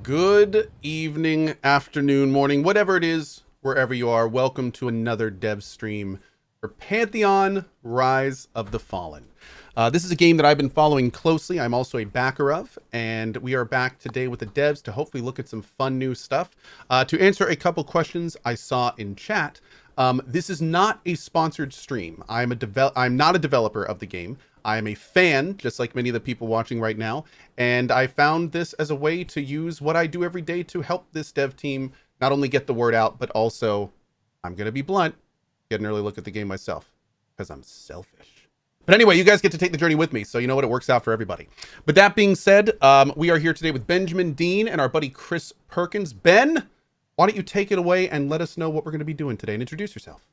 Good evening, afternoon, morning, whatever it is, wherever you are. Welcome to another dev stream for Pantheon, Rise of the Fallen. This is a game that I've been following closely. I'm also a backer of, and we are back today with the devs to hopefully look at some fun new stuff. To answer a couple questions I saw in chat, this is not a sponsored stream. I'm not a developer of the game. I'm a fan, just like many of the people watching right now, and I found this as a way to use what I do every day to help this dev team not only get the word out, but also, I'm going to be blunt, get an early look at the game myself, because I'm selfish. But anyway, you guys get to take the journey with me, so you know what, it works out for everybody. But that being said, we are here today with Benjamin Dean and our buddy Chris Perkins. Ben, why don't you take it away and let us know what we're going to be doing today and introduce yourself.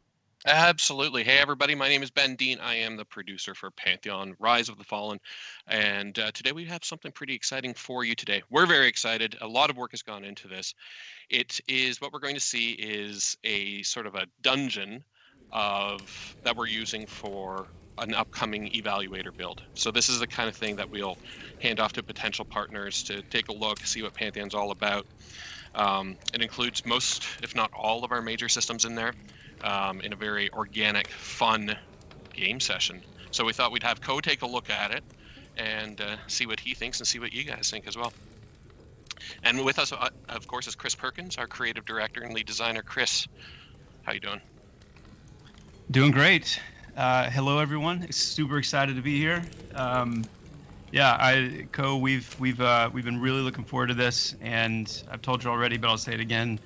Absolutely. Hey, everybody. My name is Ben Dean. I am the producer for Pantheon, Rise of the Fallen. And today we have something pretty exciting for you today. We're very excited. A lot of work has gone into this. It is what we're going to see is a sort of a dungeon that we're using for an upcoming evaluator build. So this is the kind of thing that we'll hand off to potential partners to take a look, see what Pantheon's all about. It includes most, if not all, of our major systems in there. In a very organic, fun game session. So we thought we'd have Cohh take a look at it and see what he thinks and see what you guys think as well. And with us, of course, is Chris Perkins, our creative director and lead designer. Chris, how you doing? Doing great. Hello, everyone. Super excited to be here. Cohh, we've been really looking forward to this, and I've told you already, but I'll say it again.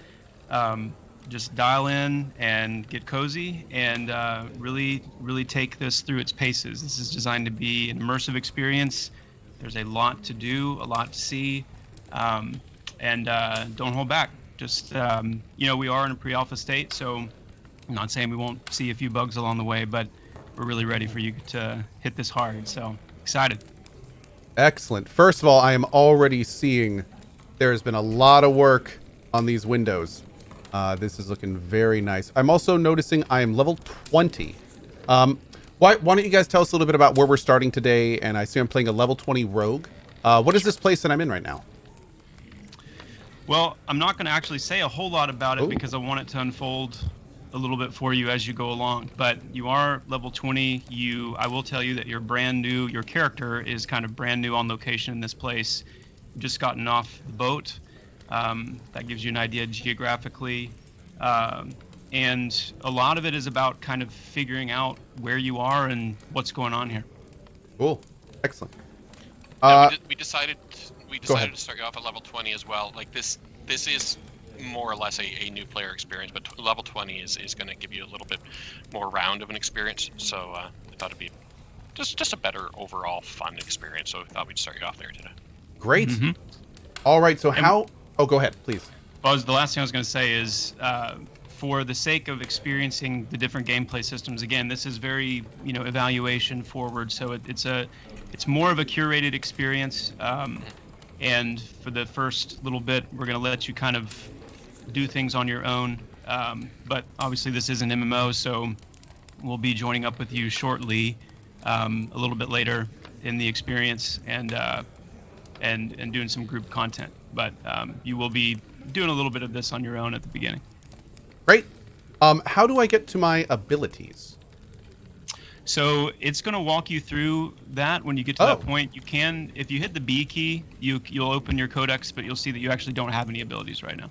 Just dial in and get cozy and really take this through its paces. This is designed to be an immersive experience. There's a lot to do, a lot to see, and don't hold back. Just, we are in a pre-alpha state, so I'm not saying we won't see a few bugs along the way, but we're really ready for you to hit this hard, so excited. Excellent. First of all, I am already seeing there's been a lot of work on these windows. This is looking very nice. I'm also noticing I am level 20. Why don't you guys tell us a little bit about where we're starting today? And I see I'm playing a level 20 rogue. What is this place that I'm in right now? Well, I'm not going to actually say a whole lot about it because I want it to unfold a little bit for you as you go along. But you are level 20. I will tell you that you're brand new. Your character is kind of brand new on location in this place. You've just gotten off the boat. That gives you an idea geographically, and a lot of it is about kind of figuring out where you are and what's going on here. Cool, excellent. We decided to start you off at level 20 as well. Like this is more or less a new player experience, but level 20 is going to give you a little bit more round of an experience. So I thought it'd be just a better overall fun experience. So we thought we'd start you off there today. Great. Mm-hmm. All right. So Oh, go ahead, please. Well, the last thing I was going to say is, for the sake of experiencing the different gameplay systems, again, this is very, evaluation forward. So it's more of a curated experience. And for the first little bit, we're going to let you kind of do things on your own. But obviously, this is an MMO, so we'll be joining up with you shortly, a little bit later in the experience, and doing some group content. But you will be doing a little bit of this on your own at the beginning. Great. How do I get to my abilities? So it's going to walk you through that when you get to that point. You can, if you hit the B key, you'll open your codex, but you'll see that you actually don't have any abilities right now.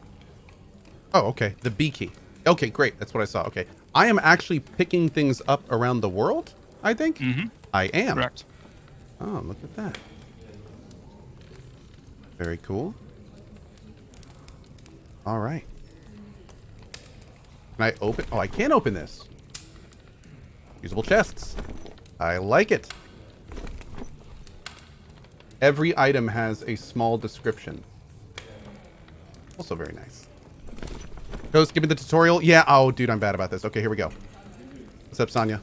Oh, okay. The B key. Okay, great. That's what I saw. Okay. I am actually picking things up around the world, I think? Mm-hmm. I am. Correct. Oh, look at that. Very cool. All right. Can I open? Oh, I can't open this. Usable chests. I like it. Every item has a small description. Also very nice. Ghost, give me the tutorial. Yeah. Oh, dude, I'm bad about this. Okay, here we go. What's up, Sonya?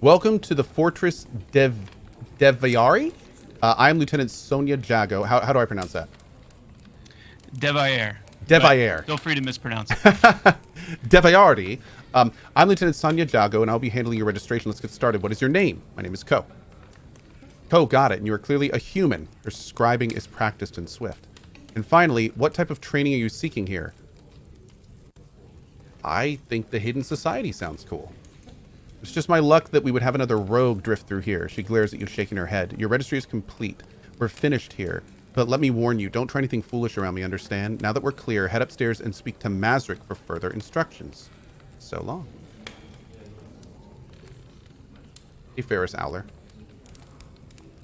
Welcome to the Fortress Deviari. I'm Lieutenant Sonia Jago. How do I pronounce that? Deviare. Feel free to mispronounce it. Deviardi. I'm Lieutenant Sonia Jago, and I'll be handling your registration. Let's get started. What is your name? My name is Cohh. Cohh, got it. And you are clearly a human. Your scribing is practiced and swift. And finally, what type of training are you seeking here? I think the Hidden Society sounds cool. It's just my luck that we would have another rogue drift through here. She glares at you, shaking her head. Your registry is complete. We're finished here. But let me warn you, don't try anything foolish around me, understand? Now that we're clear, head upstairs and speak to Mazric for further instructions. So long. Hey, Ferris Owler.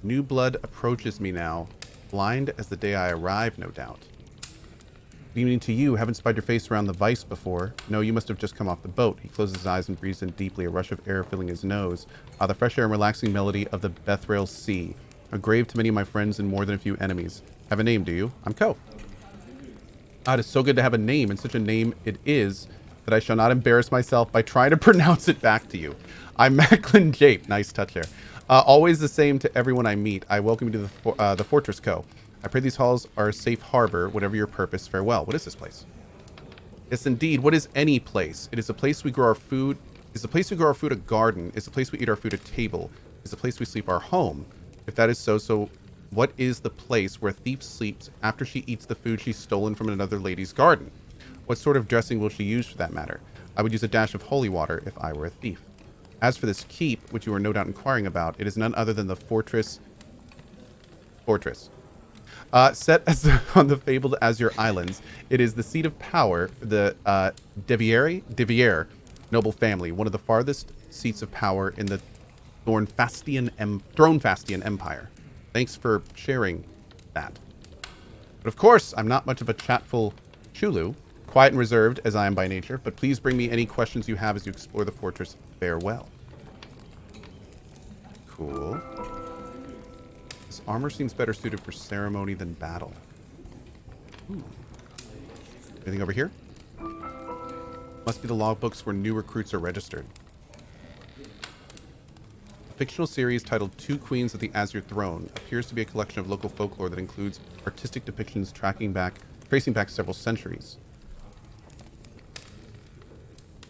New blood approaches me now. Blind as the day I arrived, no doubt. Good evening to you. Haven't spied your face around the vice before. No, you must have just come off the boat. He closes his eyes and breathes in deeply, a rush of air filling his nose. The fresh air and relaxing melody of the Bethrail Sea. A grave to many of my friends and more than a few enemies. Have a name, do you? I'm Cohh. It is so good to have a name, and such a name it is that I shall not embarrass myself by trying to pronounce it back to you. I'm Macklin Jape. Nice touch there. Always the same to everyone I meet. I welcome you to the Fortress Cohh. I pray these halls are a safe harbor, whatever your purpose. Farewell. What is this place? Yes, indeed. What is any place? It is a place we grow our food. Is a place we grow our food a garden? Is a place we eat our food a table? Is a place we sleep our home? If that is so what is the place where a thief sleeps after she eats the food she's stolen from another lady's garden? What sort of dressing will she use for that matter? I would use a dash of holy water if I were a thief. As for this keep, which you are no doubt inquiring about, it is none other than the fortress. Set as on the fabled Azure Islands, it is the seat of power, the Deviere noble family, one of the farthest seats of power in the Thronefastian Empire. Thanks for sharing that. But of course, I'm not much of a chatful Chulu, quiet and reserved as I am by nature, but please bring me any questions you have as you explore the fortress. Farewell. Cool. This armor seems better suited for ceremony than battle. Anything over here? Must be the logbooks where new recruits are registered. A fictional series titled Two Queens of the Azure Throne appears to be a collection of local folklore that includes artistic depictions tracing back several centuries.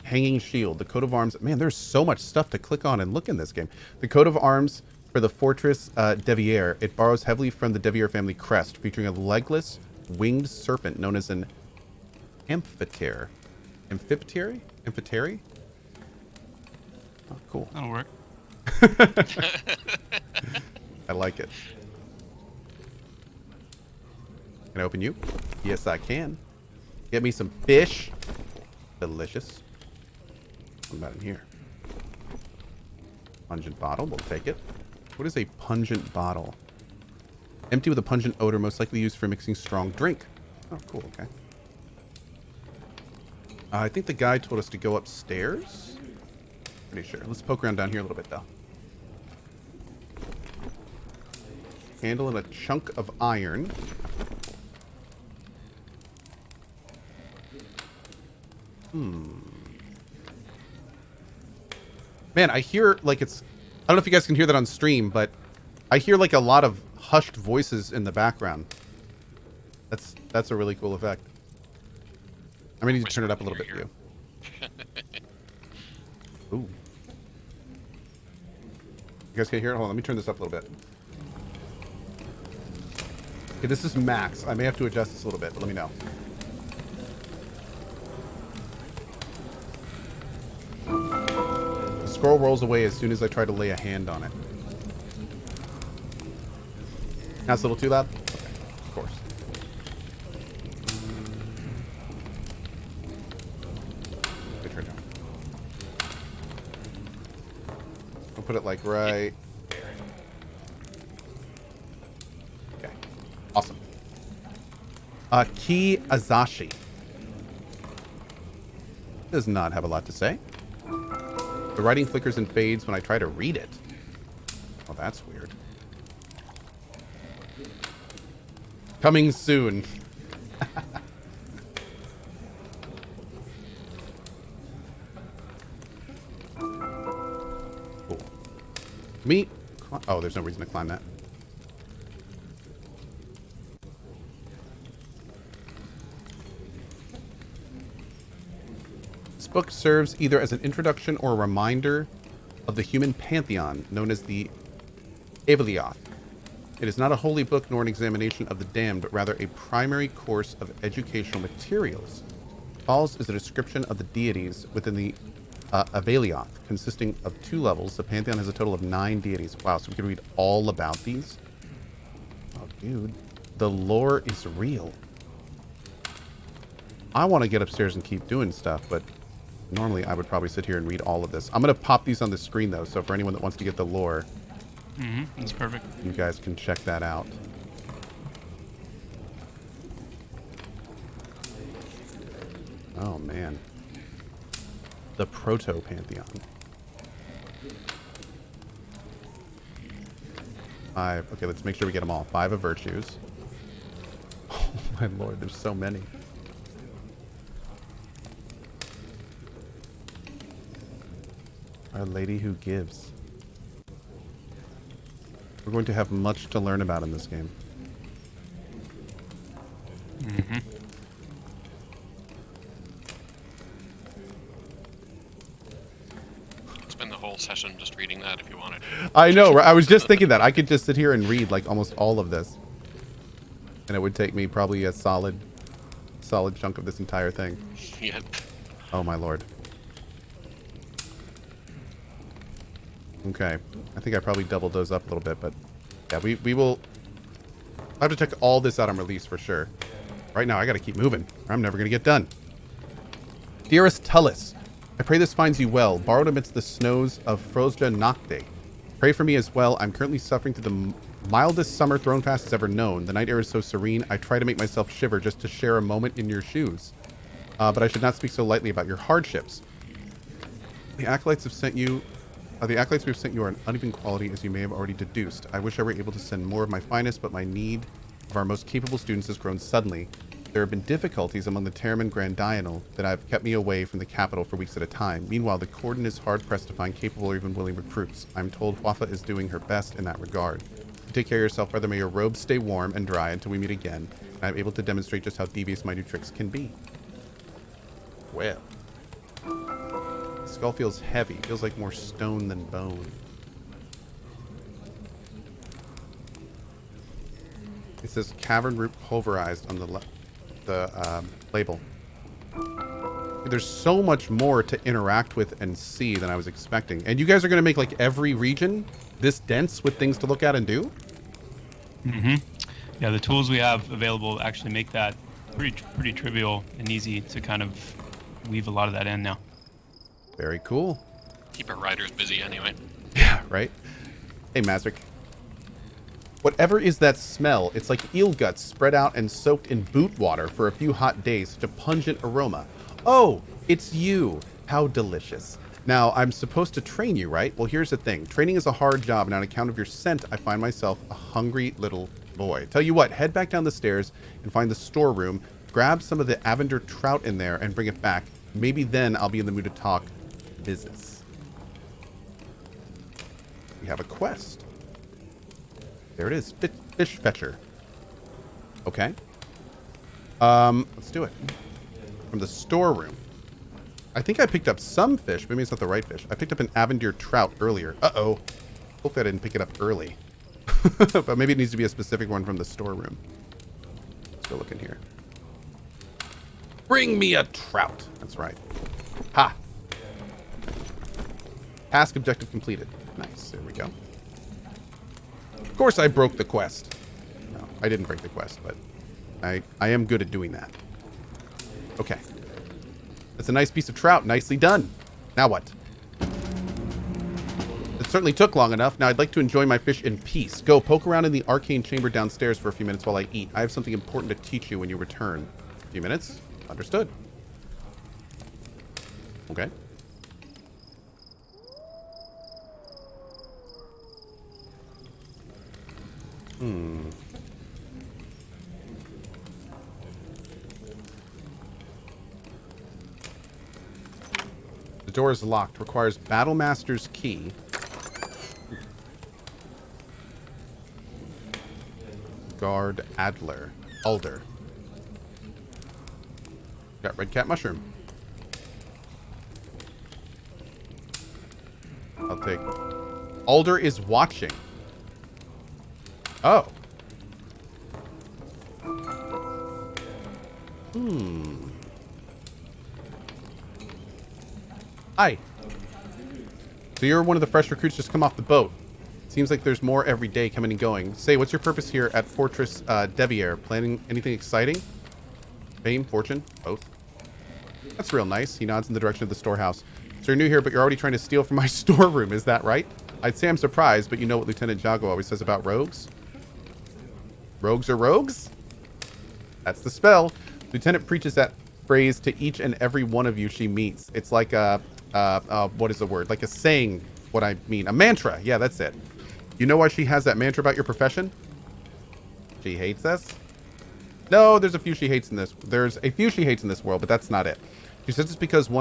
Hanging Shield, the coat of arms. Man, there's so much stuff to click on and look in this game. The coat of arms for the Fortress Deviere. It borrows heavily from the Deviere family crest, featuring a legless, winged serpent known as an amphitare. Amphitary? Oh, cool. That'll work. I like it. Can I open you? Yes, I can. Get me some fish. Delicious. What about in here? Pungent bottle. We'll take it. What is a pungent bottle? Empty with a pungent odor, most likely used for mixing strong drink. Oh, cool. Okay. I think the guy told us to go upstairs. Pretty sure. Let's poke around down here a little bit, though. Handle and a chunk of iron. Man, I hear like it's... I don't know if you guys can hear that on stream, but I hear like a lot of hushed voices in the background. That's a really cool effect. I may need to turn it up a little bit for you. Ooh. You guys can hear it? Hold on, let me turn this up a little bit. Okay, this is max. I may have to adjust this a little bit, but let me know. The scroll rolls away as soon as I try to lay a hand on it. That's a little too loud? Okay, of course. Let me turn it down. I'll put it like right there. Okay. Awesome. Ki Azashi. Does not have a lot to say. The writing flickers and fades when I try to read it. Oh, that's weird. Coming soon. Cool. Me? Oh, there's no reason to climb that. This book serves either as an introduction or a reminder of the human pantheon known as the Avelioth. It is not a holy book nor an examination of the damned, but rather a primary course of educational materials. Falls is a description of the deities within the Avalioth, consisting of 2 levels. The Pantheon has a total of 9 deities. Wow, so we can read all about these? Oh, dude. The lore is real. I want to get upstairs and keep doing stuff, but normally I would probably sit here and read all of this. I'm going to pop these on the screen, though, so for anyone that wants to get the lore, that's perfect. you guys can check that out. Oh, man. The Proto-Pantheon. 5. Okay, let's make sure we get them all. 5 of virtues. Oh, my lord, there's so many. Our Lady Who Gives. We're going to have much to learn about in this game. Spend the whole session just reading that if you wanted. I know, right? I was just thinking that. I could just sit here and read like almost all of this. And it would take me probably a solid chunk of this entire thing. Yep. Oh my lord. Okay. I think I probably doubled those up a little bit, but yeah, we will... I have to check all this out on release for sure. Right now, I gotta keep moving, or I'm never gonna get done. Dearest Tullus, I pray this finds you well, borrowed amidst the snows of Frozja Nocte. Pray for me as well. I'm currently suffering through the mildest summer Throne Fast has ever known. The night air is so serene, I try to make myself shiver just to share a moment in your shoes. But I should not speak so lightly about your hardships. The acolytes have sent you... the acolytes we've sent you are an uneven quality, as you may have already deduced. I wish I were able to send more of my finest, but my need of our most capable students has grown suddenly. There have been difficulties among the Terraman Grandianal that have kept me away from the capital for weeks at a time. Meanwhile, the Cordon is hard-pressed to find capable or even willing recruits. I'm told Wafa is doing her best in that regard. You take care of yourself, brother. May your robes stay warm and dry until we meet again, and I'm able to demonstrate just how devious my new tricks can be. Well... the skull feels heavy. Feels like more stone than bone. It says cavern root pulverized on the label. There's so much more to interact with and see than I was expecting. And you guys are going to make like every region this dense with things to look at and do? Yeah, the tools we have available actually make that pretty trivial and easy to kind of weave a lot of that in now. Very cool. Keep our riders busy anyway. Yeah, right? Hey, Mazric. Whatever is that smell, it's like eel guts spread out and soaked in boot water for a few hot days. Such a pungent aroma. Oh, it's you. How delicious. Now, I'm supposed to train you, right? Well, here's the thing. Training is a hard job, and on account of your scent, I find myself a hungry little boy. Tell you what, head back down the stairs and find the storeroom. Grab some of the Avenger trout in there and bring it back. Maybe then I'll be in the mood to talk business. We have a quest. There it is. Fish fetcher. Okay. Let's do it. From the storeroom. I think I picked up some fish. Maybe it's not the right fish. I picked up an Avenger trout earlier. Uh-oh. Hopefully I didn't pick it up early. But maybe it needs to be a specific one from the storeroom. Let's go look in here. Bring me a trout. That's right. Ha! Task objective completed. Nice. There we go. Of course I broke the quest. No, I didn't break the quest, but I am good at doing that. Okay. That's a nice piece of trout. Nicely done. Now what? It certainly took long enough. Now I'd like to enjoy my fish in peace. Go poke around in the arcane chamber downstairs for a few minutes while I eat. I have something important to teach you when you return. A few minutes? Understood. Okay. The door is locked. Requires Battlemaster's key. Guard Adler. Alder. Got red cat mushroom. I'll take... Alder is watching. Oh. Hi. So you're one of the fresh recruits just come off the boat. Seems like there's more every day coming and going. Say, what's your purpose here at Fortress Devier? Planning anything exciting? Fame, fortune, both. That's real nice. He nods in the direction of the storehouse. So you're new here, but you're already trying to steal from my storeroom. Is that right? I'd say I'm surprised, but you know what Lieutenant Jago always says about rogues? Rogues are rogues? That's the spell. Lieutenant preaches that phrase to each and every one of you she meets. It's like a, what is the word? Like a saying, what I mean. A mantra. Yeah, that's it. You know why she has that mantra about your profession? She hates us? No, there's a few she hates in this. There's a few she hates in this world, but that's not it. She says it's because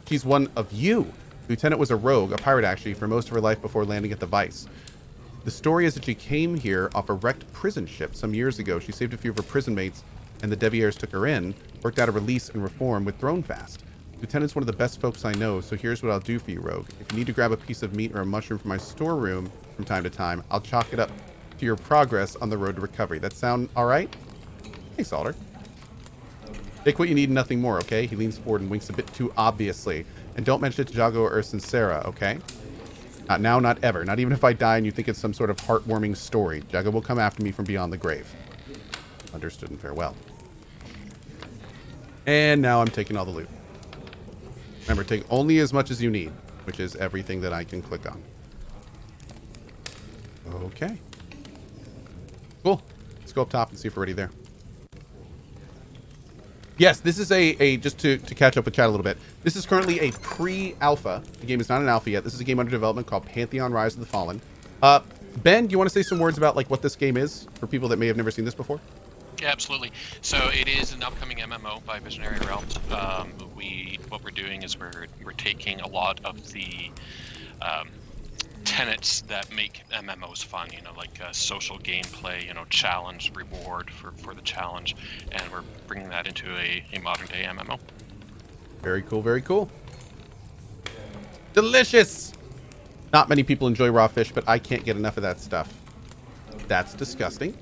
she's one of you. Lieutenant was a rogue, a pirate actually, for most of her life before landing at the Vice. The story is that she came here off a wrecked prison ship some years ago. She saved a few of her prison mates, and the Deviers took her in, worked out a release and reform with Thronefast. Lieutenant's one of the best folks I know, so here's what I'll do for you, Rogue. If you need to grab a piece of meat or a mushroom from my storeroom from time to time, I'll chalk it up to your progress on the road to recovery. That sound all right? Thanks, Alder. Take what you need and nothing more, okay? He leans forward and winks a bit too obviously. And don't mention it to Jago or Sincera, okay? Not now, not ever. Not even if I die and you think it's some sort of heartwarming story. Jago will come after me from beyond the grave. Understood and farewell. And now I'm taking all the loot. Remember, take only as much as you need, which is everything that I can click on. Okay. Cool. Let's go up top and see if we're ready there. Yes, this is just to catch up with chat a little bit. This is currently a pre-alpha. The game is not an alpha yet. This is a game under development called Pantheon: Rise of the Fallen. Ben, do you want to say some words about like what this game is for people that may have never seen this before? Yeah, absolutely. So it is an upcoming MMO by Visionary Realms. What we're doing is we're taking a lot of the tenets that make MMOs fun, like social gameplay, challenge, reward for the challenge, and we're bringing that into a modern day MMO. Very cool, very cool. Delicious! Not many people enjoy raw fish, but I can't get enough of that stuff. That's disgusting.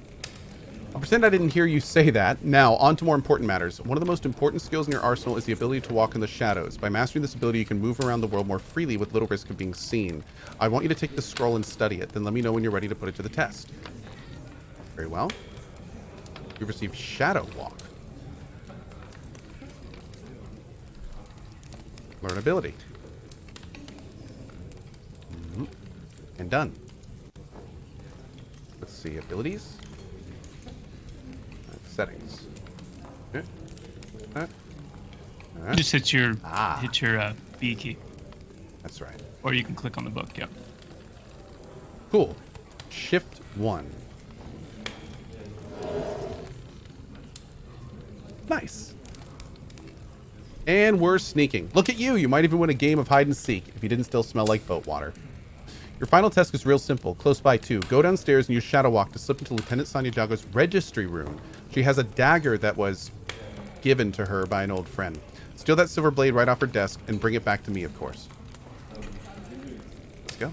I'll pretend I didn't hear you say that. Now, on to more important matters. One of the most important skills in your arsenal is the ability to walk in the shadows. By mastering this ability, you can move around the world more freely with little risk of being seen. I want you to take the scroll and study it. Then let me know when you're ready to put it to the test. Very well. You've received Shadow Walk. Learn ability. And done. Let's see, abilities. Settings. Just hit your B key. That's right. Or you can click on the book. Yeah. Cool. Shift 1. Nice. And we're sneaking. Look at you. You might even win a game of hide and seek if you didn't still smell like boat water. Your final task is real simple. Close by too. Go downstairs and use Shadow Walk to slip into Lieutenant Sonia Jago's registry room. She has a dagger that was given to her by an old friend. Steal that silver blade right off her desk and bring it back to me, of course. Let's go.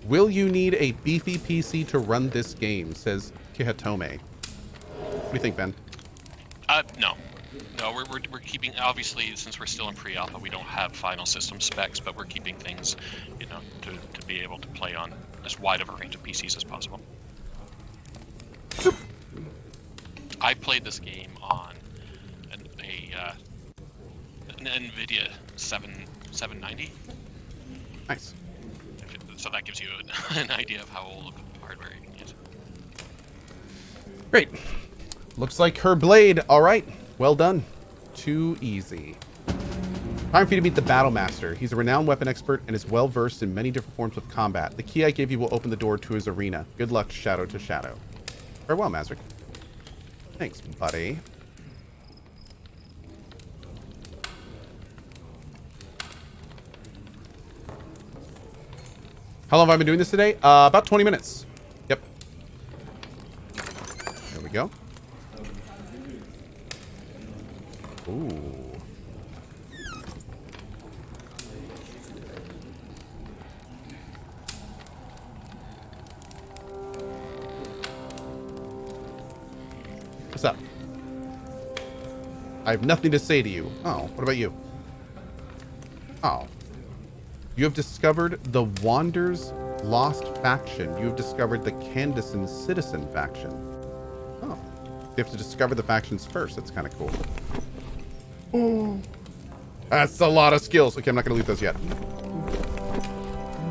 Will you need a beefy PC to run this game? Says Kihatome. What do you think, Ben? No. No, we're keeping, obviously, since we're still in pre-alpha, we don't have final system specs, but we're keeping things, to be able to play on as wide of a range of PCs as possible. I played this game on an NVIDIA 790. Nice. So that gives you an idea of how old of hardware you can use. Great. Looks like her blade. All right. Well done. Too easy. Time for you to meet the Battle Master. He's a renowned weapon expert and is well versed in many different forms of combat. The key I gave you will open the door to his arena. Good luck, shadow to shadow. Farewell, Mazric. Thanks, buddy. How long have I been doing this today? About 20 minutes. Yep. There we go. Ooh. What's up? I have nothing to say to you. Oh, what about you? Oh. You have discovered the Wander's Lost faction. You have discovered the Candace's Citizen faction. Oh. You have to discover the factions first. That's kind of cool. Oh. That's a lot of skills. Okay, I'm not going to loot those yet.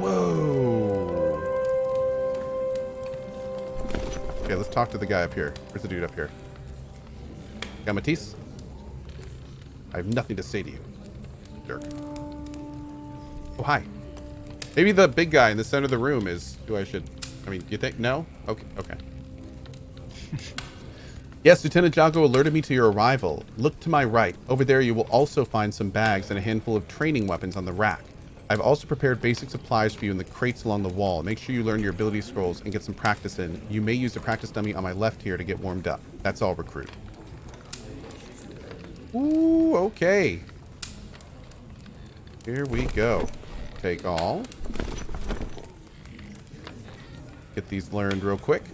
Whoa. Okay, let's talk to the guy up here. Where's the dude up here? Got Matisse? I have nothing to say to you, jerk. Oh, hi. Maybe the big guy in the center of the room is who I should... I mean, you think? No? Okay, okay. Yes, Lieutenant Jago alerted me to your arrival. Look to my right. Over there you will also find some bags and a handful of training weapons on the rack. I've also prepared basic supplies for you in the crates along the wall. Make sure you learn your ability scrolls and get some practice in. You may use the practice dummy on my left here to get warmed up. That's all, recruit. Ooh, okay. Here we go. Take all. Get these learned real quick.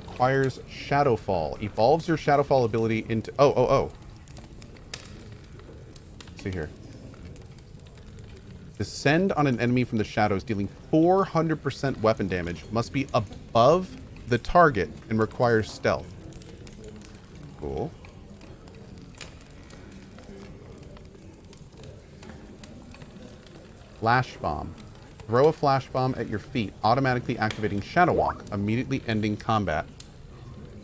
Acquires Shadowfall. Evolves your Shadowfall ability into... Oh. Let's see here. Descend on an enemy from the shadows, dealing 400% weapon damage. Must be above the target and requires stealth. Cool. Flash Bomb. Throw a flash bomb at your feet, automatically activating Shadow Walk, immediately ending combat.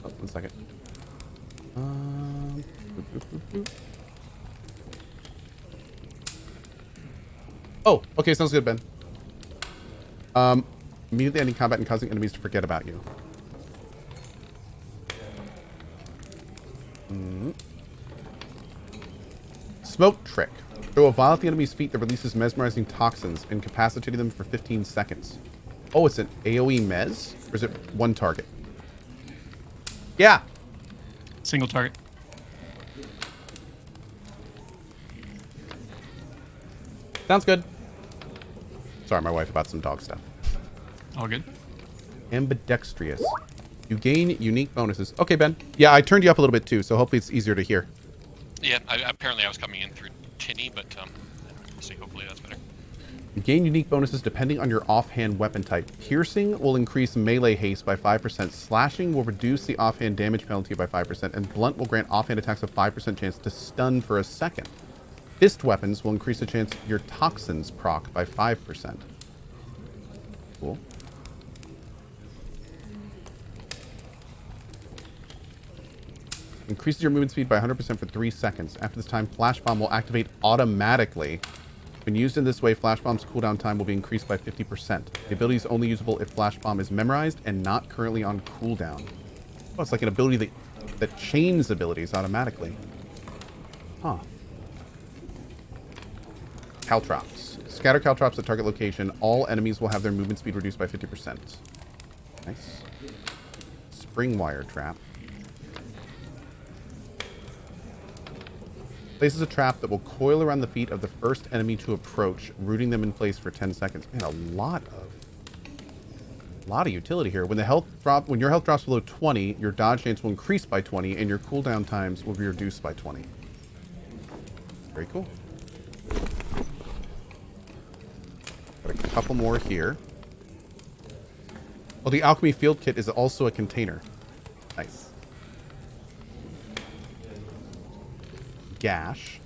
Oh, 1 second. Oh, okay, sounds good, Ben. Immediately ending combat and causing enemies to forget about you. Smoke Trick. Throw a vial at the enemy's feet that releases mesmerizing toxins, incapacitating them for 15 seconds. Oh, it's an AoE mez? Or is it one target? Yeah. Single target. Sounds good. Sorry, my wife about some dog stuff. All good. Ambidextrous. You gain unique bonuses. Okay, Ben. Yeah, I turned you up a little bit too, so hopefully it's easier to hear. Yeah, apparently I was coming in through tinny, but let's see, hopefully that's better. You gain unique bonuses depending on your offhand weapon type. Piercing will increase melee haste by 5%. Slashing will reduce the offhand damage penalty by 5%. And blunt will grant offhand attacks a 5% chance to stun for a second. Fist weapons will increase the chance your toxins proc by 5%. Cool. Increases your movement speed by 100% for 3 seconds. After this time, Flash Bomb will activate automatically. When used in this way, Flash Bomb's cooldown time will be increased by 50%. The ability is only usable if Flash Bomb is memorized and not currently on cooldown. Oh, it's like an ability that chains abilities automatically. Huh. Caltrops. Scatter Caltrops at target location. All enemies will have their movement speed reduced by 50%. Nice. Spring Wire Trap. Places a trap that will coil around the feet of the first enemy to approach, rooting them in place for 10 seconds. Man, a lot of utility here. When your health drops below 20, your dodge chance will increase by 20, and your cooldown times will be reduced by 20. Very cool. Got a couple more here. Well, the Alchemy Field Kit is also a container. Nice. Gash.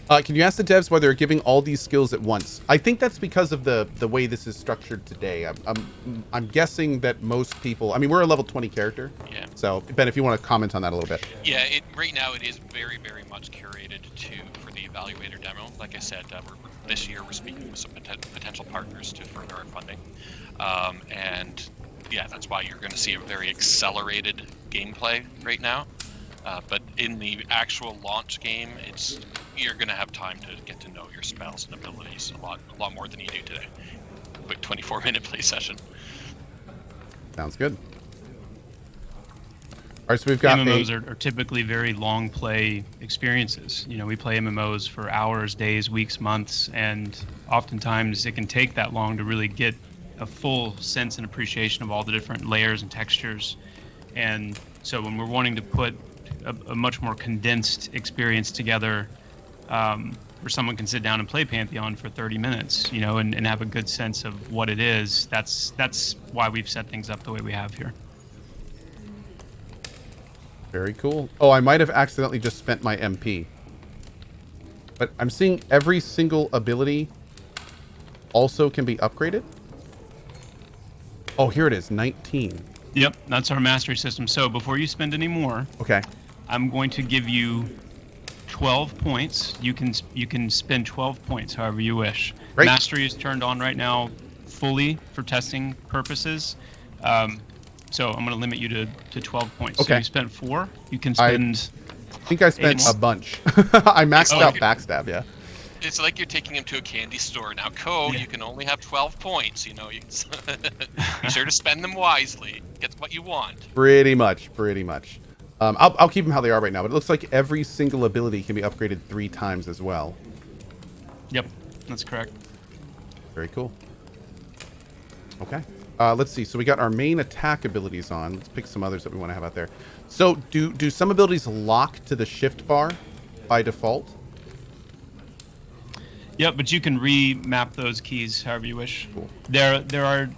Can you ask the devs why they're giving all these skills at once? I think that's because of the way this is structured today. I'm guessing that most people... I mean, we're a level 20 character. Yeah. So, Ben, if you want to comment on that a little bit. Yeah, right now it is very, very much curated for the Evaluator demo. Like I said, this year we're speaking with some potential partners to further our funding. And yeah, that's why you're going to see a very accelerated gameplay right now. But in the actual launch game, you're going to have time to get to know your spells and abilities a lot more than you do today. Quick 24-minute play session. Sounds good. All right, so we've got MMOs are typically very long play experiences. You know, we play MMOs for hours, days, weeks, months, and oftentimes it can take that long to really get a full sense and appreciation of all the different layers and textures. And so when we're wanting to put a much more condensed experience together, where someone can sit down and play Pantheon for 30 minutes, you know, and have a good sense of what it is, that's why we've set things up the way we have here. Very cool. Oh, I might have accidentally just spent my MP. But I'm seeing every single ability also can be upgraded. Oh, here it is, 19. Yep, that's our mastery system. So before you spend any more, okay, I'm going to give you 12 points. You can spend 12 points however you wish. Great. Mastery is turned on right now fully for testing purposes. So I'm going to limit you to 12 points. Okay. So you spent 4. You can spend... I think I spent a bunch. I maxed out Backstab, yeah. It's like you're taking him to a candy store. Now, Cohh, you can only have 12 points. You know, you be sure to spend them wisely. Get what you want. Pretty much. I'll keep them how they are right now, but it looks like every single ability can be upgraded 3 times as well. Yep, that's correct. Very cool. Okay. Let's see. So we got our main attack abilities on. Let's pick some others that we want to have out there. So do some abilities lock to the shift bar by default? Yep, but you can remap those keys however you wish. Cool. There are,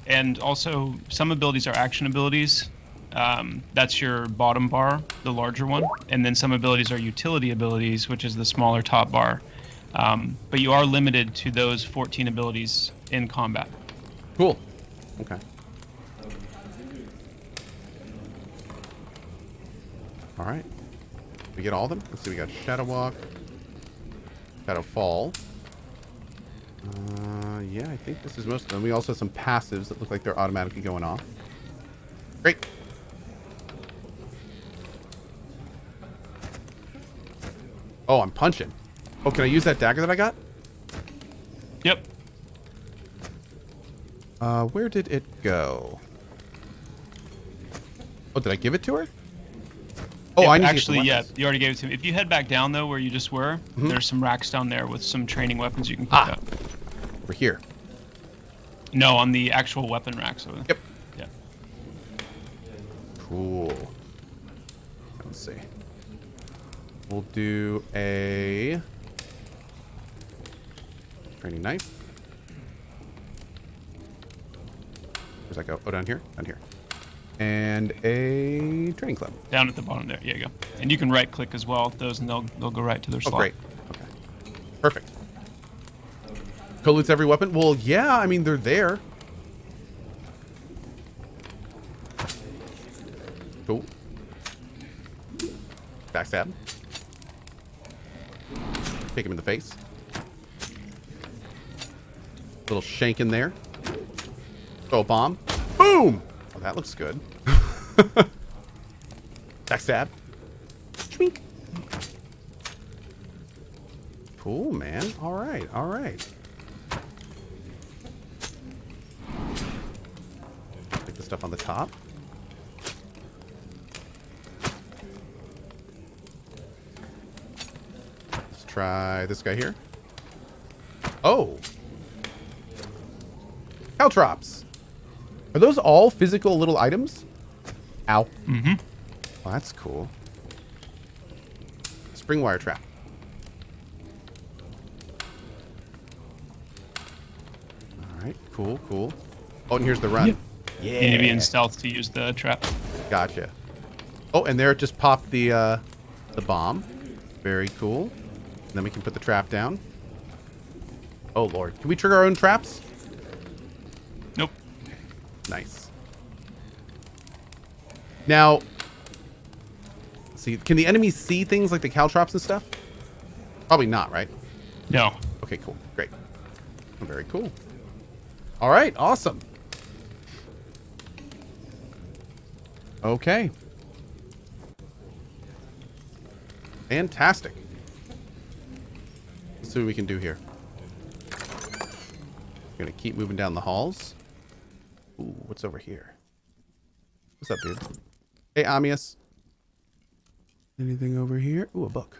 and also some abilities are action abilities. That's your bottom bar, the larger one, and then some abilities are utility abilities, which is the smaller top bar. But you are limited to those 14 abilities in combat. Cool. Okay. All right. We get all of them. Let's see. We got Shadow Walk, Shadowfall. Yeah, I think this is most of them. We also have some passives that look like they're automatically going off. Great. Oh, I'm punching. Oh, can I use that dagger that I got? Yep. Where did it go? Oh, did I give it to her? Oh, I need actually, to use yeah, you already gave it to me. If you head back down though, where you just were, there's some racks down there with some training weapons you can pick up. We're here. No, on the actual weapon racks. So Yep. Yeah. Cool. Let's see. We'll do a training knife. Where's that go? Oh, down here? Down here. And a training club. Down at the bottom there. Yeah, you go. And you can right click as well, those, and they'll go right to their slot. Oh, great. Okay. Perfect. Co-loots every weapon? Well, yeah, I mean, they're there. Cool. Backstab. Kick him in the face. Little shank in there. Throw a bomb. Boom! Oh, that looks good. Backstab. Schwink. Cool, man. All right, all right. Take the stuff on the top. Let's try this guy here. Oh! Caltrops! Are those all physical little items? Ow. Mm-hmm. Oh, that's cool. Spring wire trap. Alright, cool, cool. Oh, and here's the run. Yeah. You need to be in stealth to use the trap. Gotcha. Oh, and there it just popped the bomb. Very cool. And then we can put the trap down. Oh, Lord. Can we trigger our own traps? Nope. Nice. Now, see, can the enemies see things like the caltrops and stuff? Probably not, right? No. Okay, cool. Great. Very cool. All right, awesome. Okay. Fantastic. Let's see what we can do here. We're gonna keep moving down the halls. Ooh, what's over here? What's up, dude? Hey, Amius. Anything over here? Ooh, a book.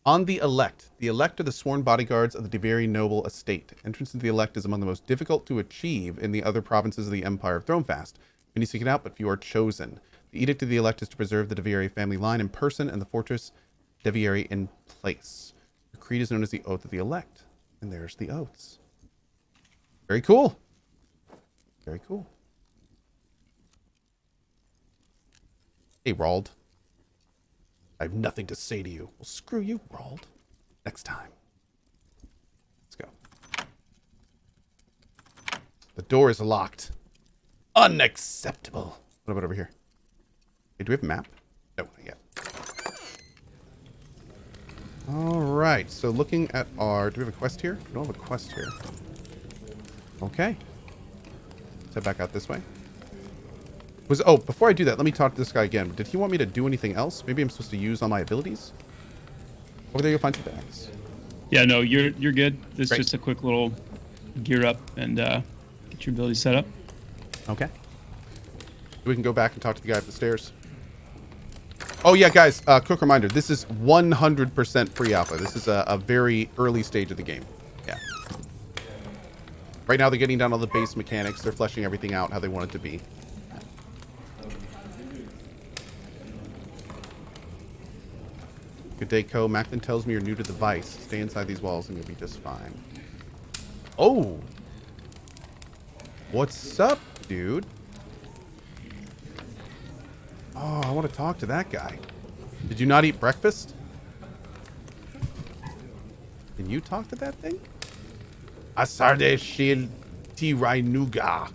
On the Elect. The Elect are the sworn bodyguards of the very noble estate. Entrance into the Elect is among the most difficult to achieve in the other provinces of the Empire of Thronefast. Many seek it out, but few are chosen. The Edict of the Elect is to preserve the Devieri family line in person and the Fortress Devieri in place. The creed is known as the Oath of the Elect. And there's the oaths. Very cool. Very cool. Hey, Rald. I have nothing to say to you. Well, screw you, Rald. Next time. Let's go. The door is locked. Unacceptable. What about over here? Hey, do we have a map? No, not yet. All right. So looking at our... Do we have a quest here? We don't have a quest here. Okay. Let's head back out this way. Oh, before I do that, let me talk to this guy again. Did he want me to do anything else? Maybe I'm supposed to use all my abilities? Over there, you'll find some bags. Yeah, no, you're good. This is Great. just a quick little gear up and get your ability set up. Okay. We can go back and talk to the guy up the stairs. Oh, yeah, guys, quick reminder. This is 100% pre-alpha. This is a very early stage of the game. Yeah. Right now, they're getting down all the base mechanics. They're fleshing everything out how they want it to be. Good day, Cohh. Macklin tells me you're new to the Vice. Stay inside these walls and you'll be just fine. Oh! What's up, dude? Oh, I want to talk to that guy. Did you not eat breakfast? Can you talk to that thing? Asarde shil tirainuga.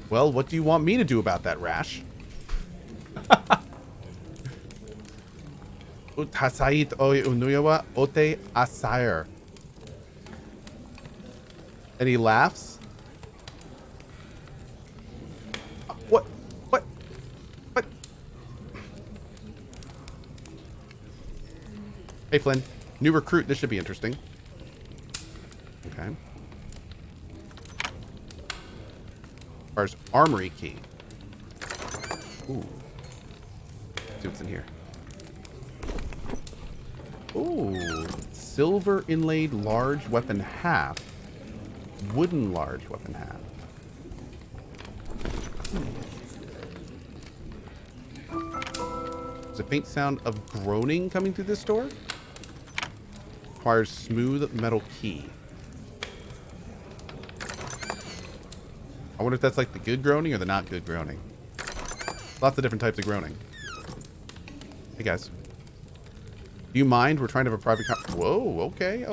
Well, what do you want me to do about that, Rash? Utasait oi unuyawa ote asire. And he laughs. What? What? What? Hey, Flynn. New recruit. This should be interesting. Okay. As far as Armory key. Ooh. Let's see what's in here. Ooh. Silver inlaid large weapon half. Wooden large weapon half. There's a faint sound of groaning coming through this door. Requires smooth metal key. I wonder if that's like the good groaning or the not good groaning. Lots of different types of groaning. Hey guys. Do you mind? We're trying to have a private Whoa, okay.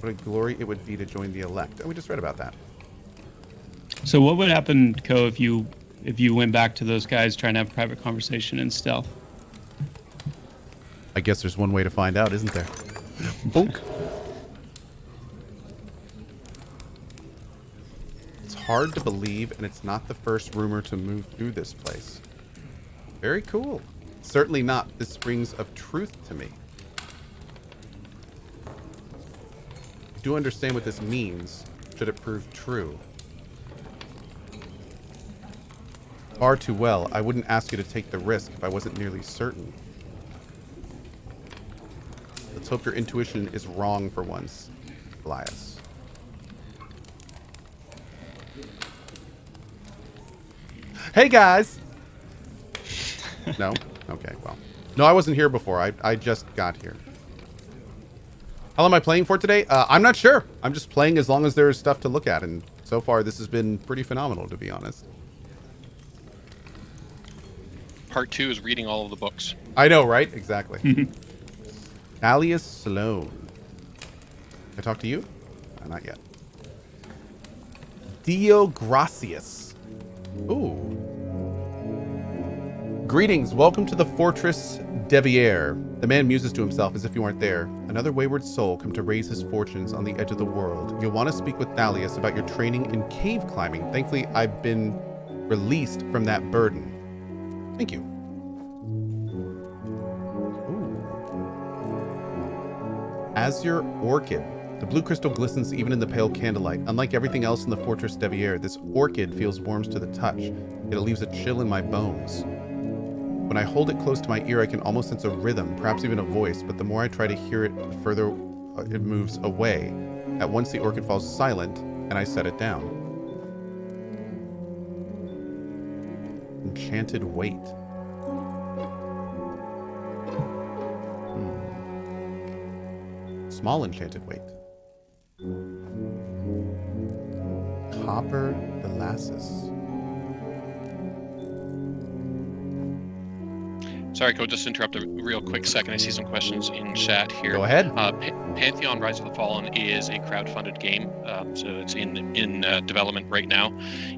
What a glory it would be to join the Elect. Oh, we just read about that. So what would happen, Cohh, if you went back to those guys trying to have a private conversation in stealth? I guess there's one way to find out, isn't there? Bonk. It's hard to believe, and it's not the first rumor to move through this place. Very cool. Certainly not the springs of truth to me. I do understand what this means, should it prove true. Far too well. I wouldn't ask you to take the risk if I wasn't nearly certain. Let's hope your intuition is wrong for once, Elias. Hey, guys! No? Okay, well. No, I wasn't here before. I just got here. How long am I playing for today? I'm not sure. I'm just playing as long as there's stuff to look at, and so far this has been pretty phenomenal, to be honest. Part 2 is reading all of the books. I know, right? Exactly. Alias Sloan. Can I talk to you? Not yet. Dio Gracias. Ooh. Greetings. Welcome to the Fortress Deviere. The man muses to himself as if you weren't there. Another wayward soul come to raise his fortunes on the edge of the world. You'll want to speak with Thalius about your training in cave climbing. Thankfully, I've been released from that burden. Thank you. Ooh. Azure Orchid. The blue crystal glistens even in the pale candlelight. Unlike everything else in the Fortress d'Evier, this orchid feels warm to the touch, yet it leaves a chill in my bones. When I hold it close to my ear, I can almost sense a rhythm, perhaps even a voice, but the more I try to hear it, the further it moves away. At once the orchid falls silent, and I set it down. Enchanted Weight. Small enchanted weight. Copper Molasses. Sorry, Cohh, just interrupt a real quick second. I see some questions in chat here. Go ahead. Pantheon Rise of the Fallen is a crowd-funded game, so it's in development right now.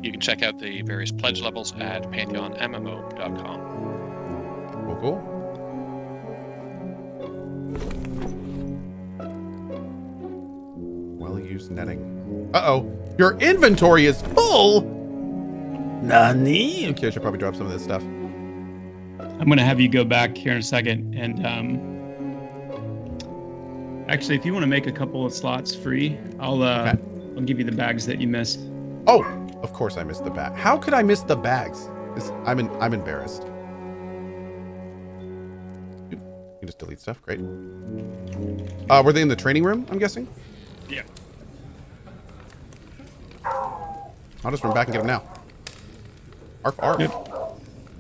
You can check out the various pledge levels at pantheonmmo.com. Cool. Well-used netting. Uh-oh. Your inventory is full! Nani? Okay, I should probably drop some of this stuff. I'm going to have you go back here in a second. And actually, if you want to make a couple of slots free, I'll give you the bags that you missed. Oh, of course I missed the bag. How could I miss the bags? I'm embarrassed. You can just delete stuff. Great. Were they in the training room, I'm guessing? Yeah. I'll just run back and get them now. Arf, arf. Yep.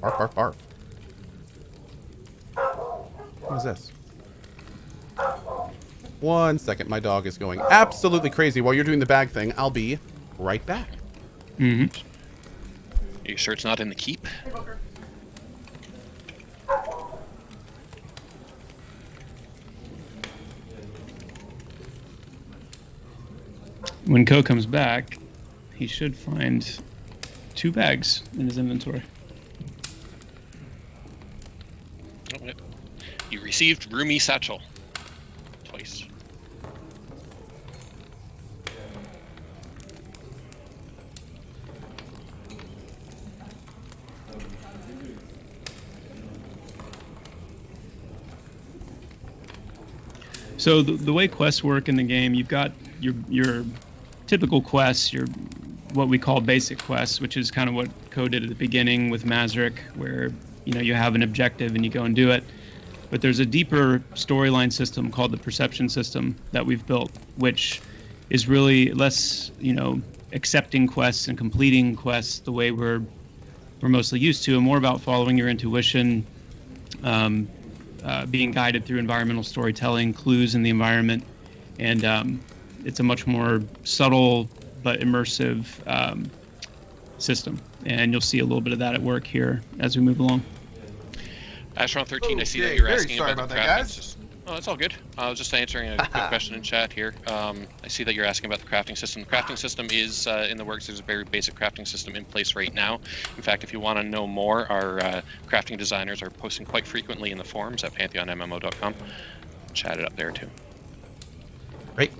Arf, arf, arf. What is this? 1 second. My dog is going absolutely crazy. While you're doing the bag thing, I'll be right back. Mm-hmm. Are you sure it's not in the keep? When Cohh comes back, he should find 2 bags in his inventory. Oh, yep. You received Roomy Satchel. Twice. So the way quests work in the game, you've got your typical quests, your what we call basic quests, which is kind of what Cohh did at the beginning with Mazric, where you have an objective and you go and do it. But there's a deeper storyline system called the perception system that we've built, which is really less, accepting quests and completing quests the way we're mostly used to, and more about following your intuition, being guided through environmental storytelling, clues in the environment, and it's a much more subtle but immersive system. And you'll see a little bit of that at work here as we move along. Astron 13, I see that Okay, you're very asking sorry about the about crafting that, guys. system. Oh, that's all good. I was just answering a quick question in chat here. I see that you're asking about the crafting system. The crafting system is in the works. There's a very basic crafting system in place right now. In fact, if you want to know more, our crafting designers are posting quite frequently in the forums at pantheonmmo.com. Chat it up there too. Great.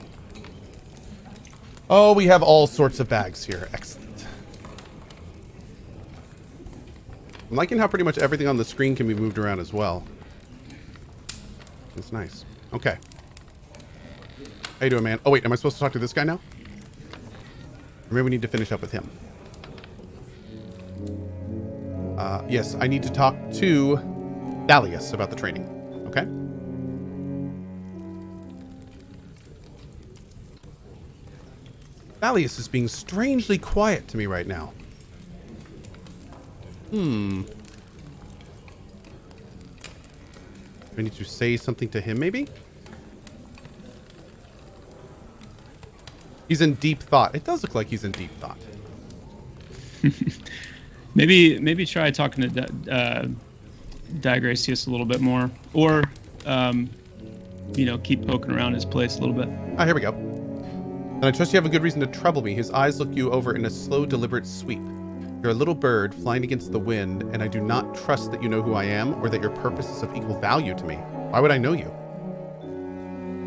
Oh, we have all sorts of bags here. Excellent. I'm liking how pretty much everything on the screen can be moved around as well. It's nice. Okay. How you doing, man? Oh, wait. Am I supposed to talk to this guy now? Or maybe we need to finish up with him. Yes, I need to talk to Dalius about the training. Okay? Dalius is being strangely quiet to me right now. I need to say something to him, maybe? He's in deep thought. It does look like he's in deep thought. Maybe try talking to Diagracius a little bit more, or keep poking around his place a little bit. Ah, here we go. And I trust you have a good reason to trouble me. His eyes look you over in a slow, deliberate sweep. You're a little bird flying against the wind, and I do not trust that you know who I am or that your purpose is of equal value to me. Why would I know you?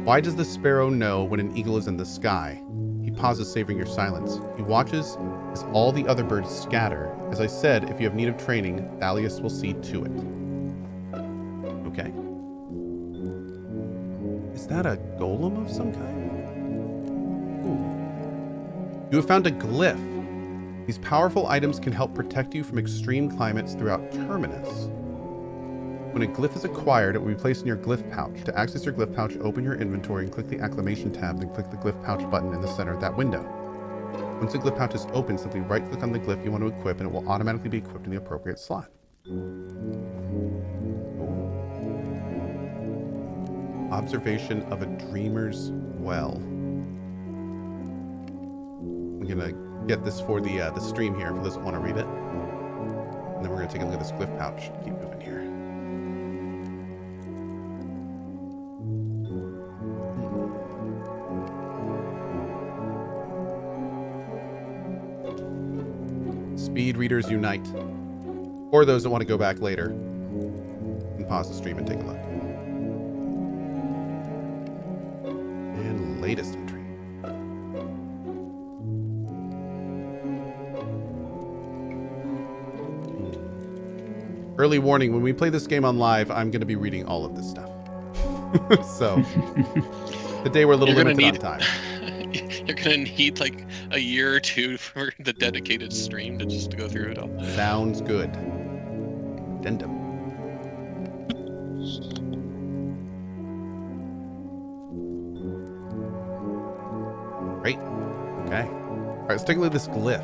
Why does the sparrow know when an eagle is in the sky? He pauses, savoring your silence. He watches as all the other birds scatter. As I said, if you have need of training, Thalius will see to it. Okay. Is that a golem of some kind? You have found a glyph. These powerful items can help protect you from extreme climates throughout Terminus. When a glyph is acquired, it will be placed in your glyph pouch. To access your glyph pouch, open your inventory and click the Acclamation tab, then click the glyph pouch button in the center of that window. Once the glyph pouch is open, simply right-click on the glyph you want to equip, and it will automatically be equipped in the appropriate slot. Observation of a Dreamer's Well. I'm gonna get this for the stream here, for those that want to read it. And then we're gonna take a look at this glyph pouch. Keep moving here. Speed readers unite. Or those that want to go back later and pause the stream and take a look. And latest entry. Early warning, when we play this game on live, I'm going to be reading all of this stuff. So, the day we're a little limited on time. You're going to need like a year or two for the dedicated stream to just to go through it all. Sounds good. Addendum. Great. Okay. All right, let's take a look at this glyph.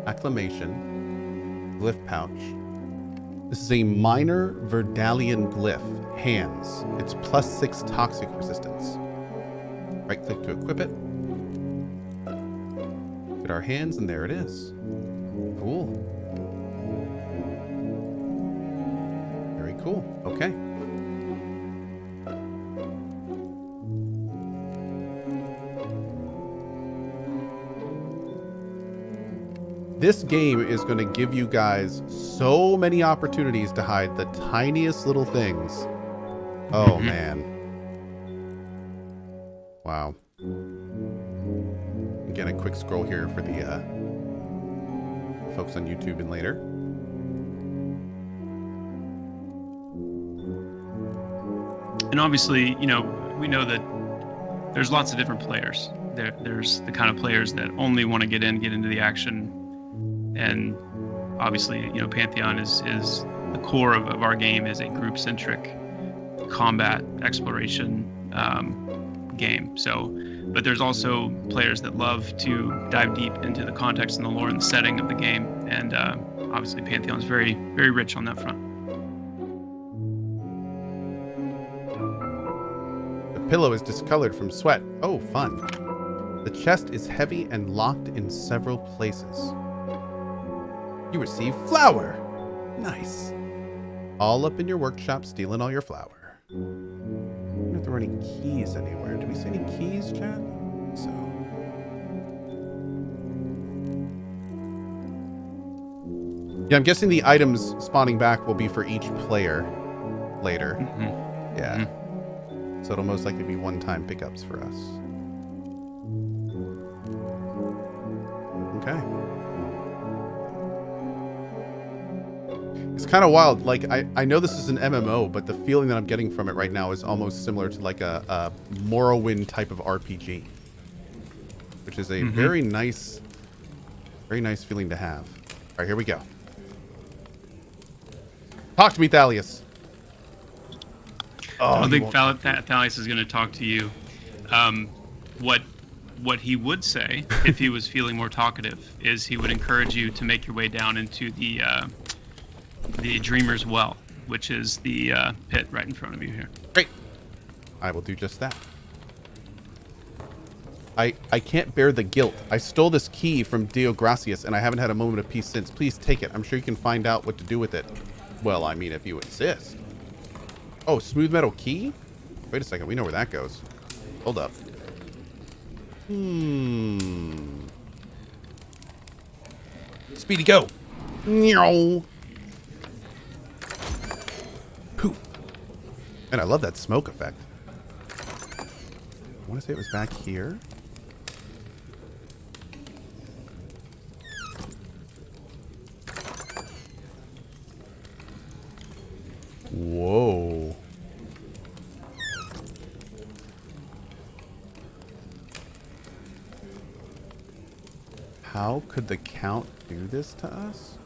Acclamation. Glyph pouch. This is a minor Verdalian glyph. Hands. It's +6 toxic resistance. Right click to equip it. Look at our hands, and there it is. Cool. Very cool. Okay. This game is going to give you guys so many opportunities to hide the tiniest little things. Oh, man. Wow. Again, a quick scroll here for the folks on YouTube and later. And obviously, you know, we know that there's lots of different players. There's the kind of players that only want to get into the action. And obviously, you know, Pantheon is the core of our game, is a group-centric combat exploration game. So, but there's also players that love to dive deep into the context and the lore and the setting of the game. And obviously, Pantheon is very, very rich on that front. The pillow is discolored from sweat. Oh, fun. The chest is heavy and locked in several places. You receive flour. Nice. All up in your workshop, stealing all your flour. I don't know if there were any keys anywhere. Did we see any keys, Chad? So. Yeah, I'm guessing the items spawning back will be for each player later. Mm-hmm. Yeah. Mm-hmm. So it'll most likely be one-time pickups for us. Okay. It's kind of wild. Like, I know this is an MMO, but the feeling that I'm getting from it right now is almost similar to like a Morrowind type of RPG, which is a very nice feeling to have. All right, here we go. Talk to me, Thalius. Oh, I don't think Thalius is going to talk to you. What he would say, if he was feeling more talkative, is he would encourage you to make your way down into the Dreamer's Well, which is the pit right in front of you here. Great. I will do just that. I can't bear the guilt. I stole this key from Dio Gracias, and I haven't had a moment of peace since. Please take it. I'm sure you can find out what to do with it. Well, I mean, if you insist. Oh, smooth metal key? Wait a second. We know where that goes. Hold up. Speedy, go. Meow. Poof. And I love that smoke effect. I want to say it was back here. Whoa. How could the Count do this to us?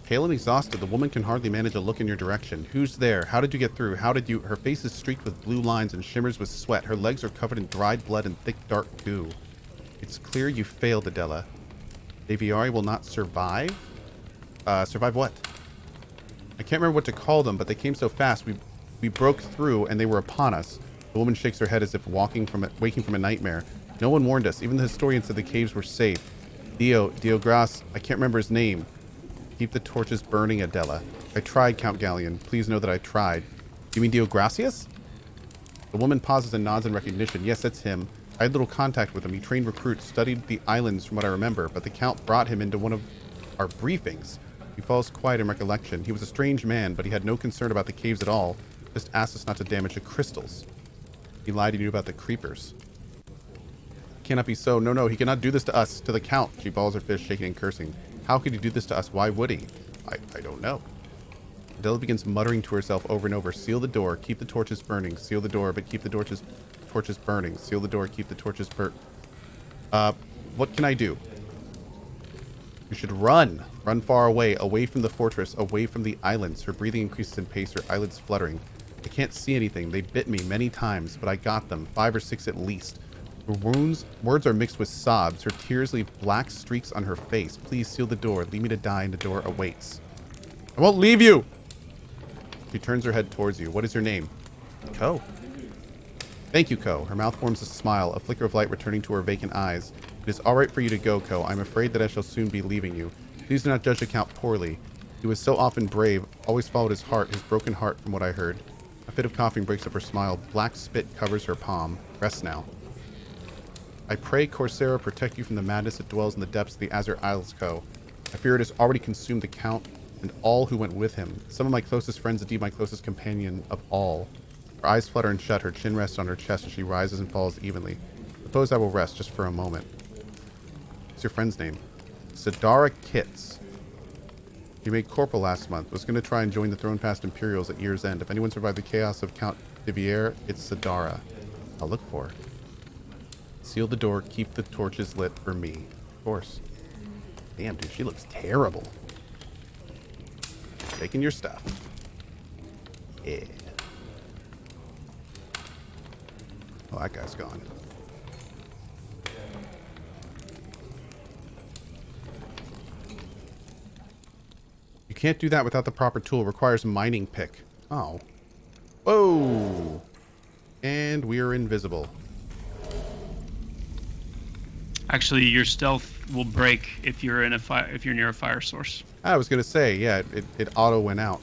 Pale and exhausted, the woman can hardly manage a look in your direction. Who's there? How did you get through? How did you... Her face is streaked with blue lines and shimmers with sweat. Her legs are covered in dried blood and thick, dark goo. It's clear you failed, Adela. Aviari will not survive? Survive what? I can't remember what to call them, but they came so fast. We broke through, and they were upon us. The woman shakes her head as if waking from a nightmare. No one warned us. Even the historian said the caves were safe. Diogras, I can't remember his name. Keep the torches burning, Adela. I tried, Count Galleon. Please know that I tried. You mean Diogracius? The woman pauses and nods in recognition. Yes, that's him. I had little contact with him. He trained recruits, studied the islands from what I remember, but the Count brought him into one of our briefings. He falls quiet in recollection. He was a strange man, but he had no concern about the caves at all. Just asked us not to damage the crystals. He lied. He knew about the creepers. Cannot be so. No, he cannot do this to us. To the Count. She balls her fist, shaking and cursing. How could he do this to us? Why would he? I don't know. Adela begins muttering to herself over and over. Seal the door. Keep the torches burning. Seal the door, but keep the torches burning. Seal the door. Keep the torches what can I do? You should run. Run far away from the fortress, away from the islands. Her breathing increases in pace, her eyelids fluttering. I can't see anything. They bit me many times, but I got them. 5 or 6 at least. Her words are mixed with sobs. Her tears leave black streaks on her face. Please seal the door. Leave me to die, and the door awaits. I won't leave you! She turns her head towards you. What is your name? Cohh. Thank you, Cohh. Her mouth forms a smile, a flicker of light returning to her vacant eyes. It is all right for you to go, Cohh. I'm afraid that I shall soon be leaving you. Please do not judge the Count poorly. He was so often brave, always followed his heart, his broken heart, from what I heard. A fit of coughing breaks up her smile. Black spit covers her palm. Rest now. I pray Coursera protect you from the madness that dwells in the depths of the Azure Isles, Cohh. I fear it has already consumed the Count and all who went with him. Some of my closest friends, indeed my closest companion of all. Her eyes flutter and shut. Her chin rests on her chest as she rises and falls evenly. Suppose I will rest just for a moment. What's your friend's name? Sadara Kitts. He made corporal last month. Was going to try and join the Throne Past Imperials at year's end. If anyone survived the chaos of Count Divier, it's Sadara. I'll look for her. Seal the door. Keep the torches lit for me. Of course. Damn, dude, she looks terrible. Taking your stuff. Yeah. Oh, that guy's gone. You can't do that without the proper tool. It requires a mining pick. Oh. Whoa. And we are invisible. Actually, your stealth will break if you're in a if you're near a fire source. I was gonna say, yeah, it auto went out.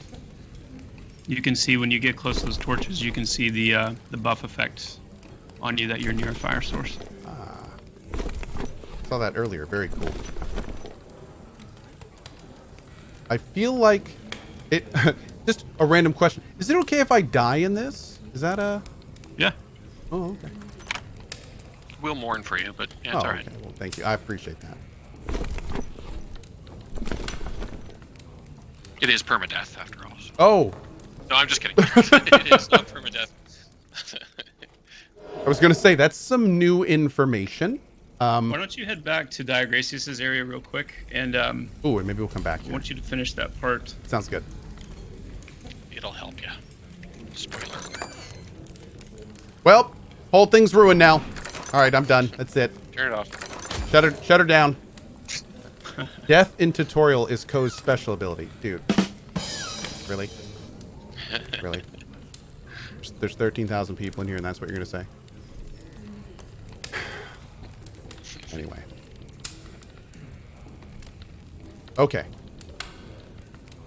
You can see when you get close to those torches, you can see the buff effect on you that you're near a fire source. Ah. Saw that earlier. Very cool. I feel like it. Just a random question. Is it okay if I die in this? Is that a? Yeah. Oh, okay. We'll mourn for you, but yeah, it's all right. Okay. Well, thank you. I appreciate that. It is permadeath, after all. So. Oh. No, I'm just kidding. It is not permadeath. I was going to say, that's some new information. Why don't you head back to Diagracius's area real quick, and ooh, and maybe we'll come back here. I want you to finish that part. Sounds good. It'll help you. Spoiler alert. Well, whole thing's ruined now. All right, I'm done. That's it. Turn it off. Shut her down. Death in tutorial is Cohh's special ability. Dude. Really? Really? There's 13,000 people in here, and that's what you're going to say? Anyway. Okay.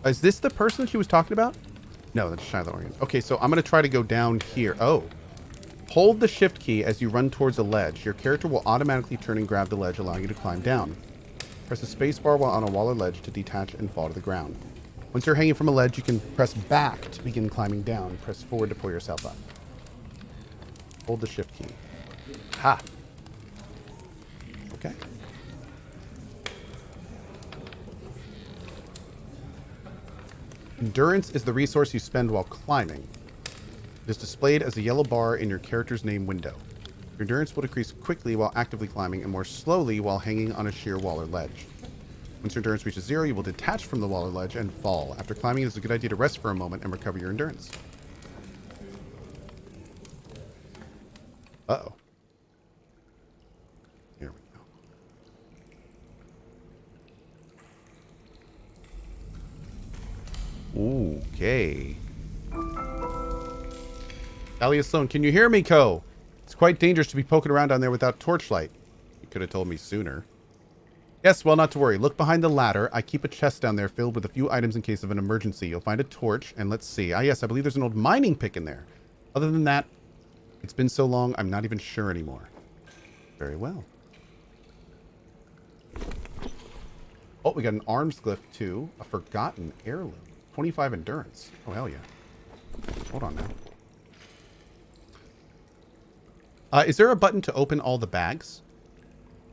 Is this the person she was talking about? No, that's Shiloh Orient. Okay, so I'm going to try to go down here. Oh. Hold the shift key as you run towards a ledge. Your character will automatically turn and grab the ledge, allowing you to climb down. Press the space bar while on a wall or ledge to detach and fall to the ground. Once you're hanging from a ledge, you can press back to begin climbing down. Press forward to pull yourself up. Hold the shift key. Ha! Okay. Endurance is the resource you spend while climbing. It is displayed as a yellow bar in your character's name window. Your endurance will decrease quickly while actively climbing and more slowly while hanging on a sheer wall or ledge. Once your endurance reaches 0, you will detach from the wall or ledge and fall. After climbing, it is a good idea to rest for a moment and recover your endurance. Uh-oh. Here we go. Okay. Talia Sloan, can you hear me, Cohh? It's quite dangerous to be poking around down there without torchlight. You could have told me sooner. Yes, well, not to worry. Look behind the ladder. I keep a chest down there filled with a few items in case of an emergency. You'll find a torch, and let's see. Ah, yes, I believe there's an old mining pick in there. Other than that, it's been so long, I'm not even sure anymore. Very well. Oh, we got an arms glyph, too. A forgotten heirloom. 25 endurance. Oh, hell yeah. Hold on now. Is there a button to open all the bags?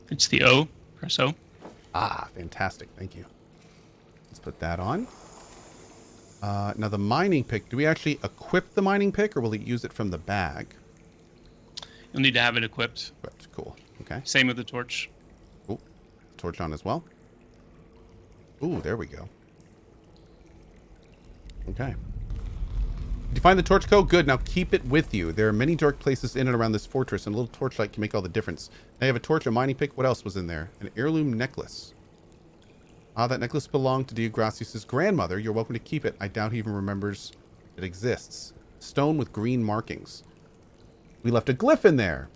It's the O. Press O. Ah, fantastic. Thank you. Let's put that on. Now the mining pick. Do we actually equip the mining pick, or will it use it from the bag? You'll need to have it equipped. Equipped. Cool. Okay. Same with the torch. Cool. Torch on as well. Ooh, there we go. Okay. Did you find the torch, Cohh? Good. Now keep it with you. There are many dark places in and around this fortress, and a little torchlight can make all the difference. Now you have a torch, a mining pick. What else was in there? An heirloom necklace. Ah, that necklace belonged to Deogracius' grandmother. You're welcome to keep it. I doubt he even remembers it exists. Stone with green markings. We left a glyph in there.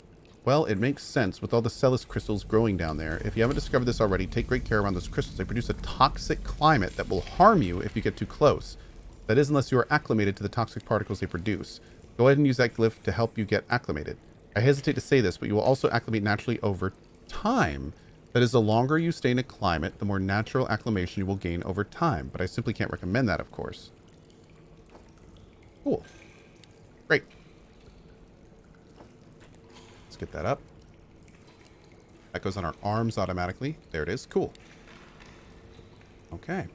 Well, it makes sense with all the Celis crystals growing down there. If you haven't discovered this already, take great care around those crystals. They produce a toxic climate that will harm you if you get too close. That is, unless you are acclimated to the toxic particles they produce. Go ahead and use that glyph to help you get acclimated. I hesitate to say this, but you will also acclimate naturally over time. That is, the longer you stay in a climate, the more natural acclimation you will gain over time. But I simply can't recommend that, of course. Cool. Great. Let's get that up. That goes on our arms automatically. There it is. Cool. Okay.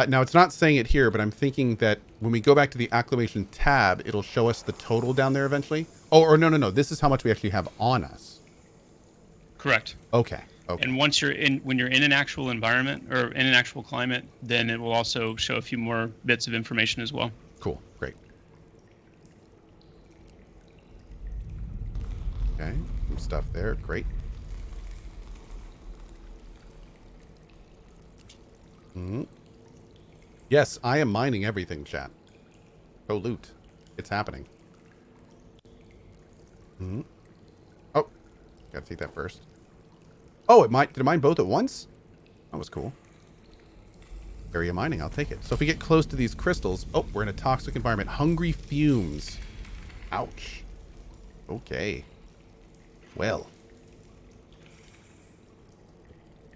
Now, it's not saying it here, but I'm thinking that when we go back to the acclimation tab, it'll show us the total down there eventually. Oh, or no. This is how much we actually have on us. Correct. Okay. Okay. And once you're in, when you're in an actual environment or in an actual climate, then it will also show a few more bits of information as well. Cool. Great. Okay. Some stuff there. Great. Mm-hmm. Yes, I am mining everything, chat. Go loot. It's happening. Mm-hmm. Oh, gotta take that first. Oh, did it mine both at once? That was cool. Area mining, I'll take it. So if we get close to these crystals... Oh, we're in a toxic environment. Hungry fumes. Ouch. Okay. Well.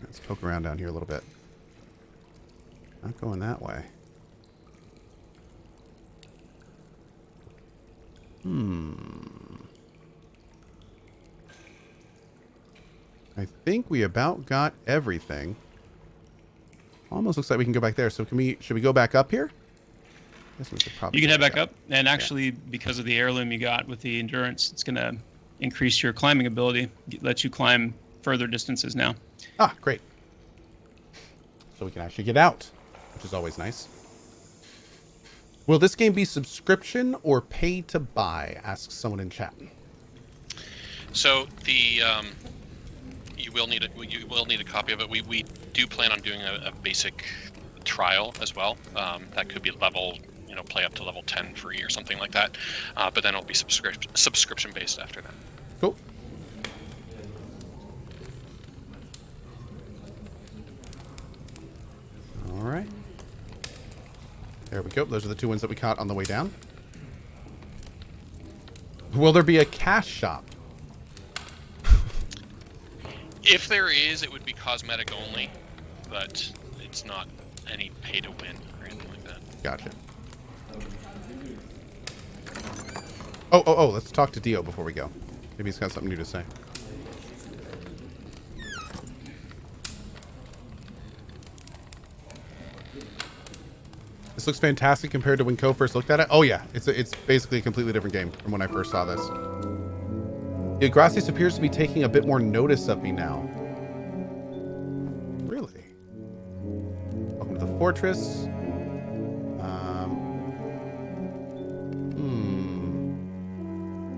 Let's poke around down here a little bit. Not going that way. I think we about got everything. Almost looks like we can go back there. So should we go back up here? I guess we could probably You can head back up. And actually, because of the heirloom you got with the endurance, it's going to increase your climbing ability. Let you climb further distances now. Ah, great. So we can actually get out, which is always nice. Will this game be subscription or pay to buy? Asks someone in chat. So the you will need a copy of it. We do plan on doing a basic trial as well. That could be level, play up to level 10 free or something like that. But then it'll be subscription based after that. Cool. All right. There we go. Those are the two ones that we caught on the way down. Will there be a cash shop? If there is, it would be cosmetic only, but it's not any pay to win or anything like that. Gotcha. Oh, let's talk to Dio before we go. Maybe he's got something new to say. This looks fantastic compared to when Cohh first looked at it. Oh yeah, it's basically a completely different game from when I first saw this. Yeah, Gracias appears to be taking a bit more notice of me now. Really? Welcome to the fortress.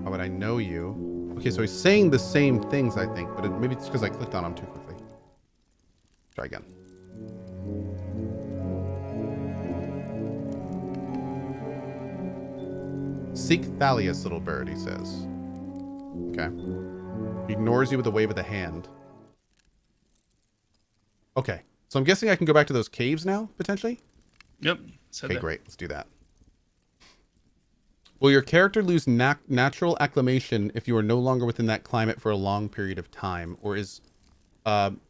How would I know you? Okay, so he's saying the same things, I think, but maybe it's because I clicked on him too quickly. Try again. Seek Thalius, little bird, he says. Okay. He ignores you with a wave of the hand. Okay. So I'm guessing I can go back to those caves now, potentially? Yep. Okay, great. Let's do that. Will your character lose natural acclimation if you are no longer within that climate for a long period of time? Or is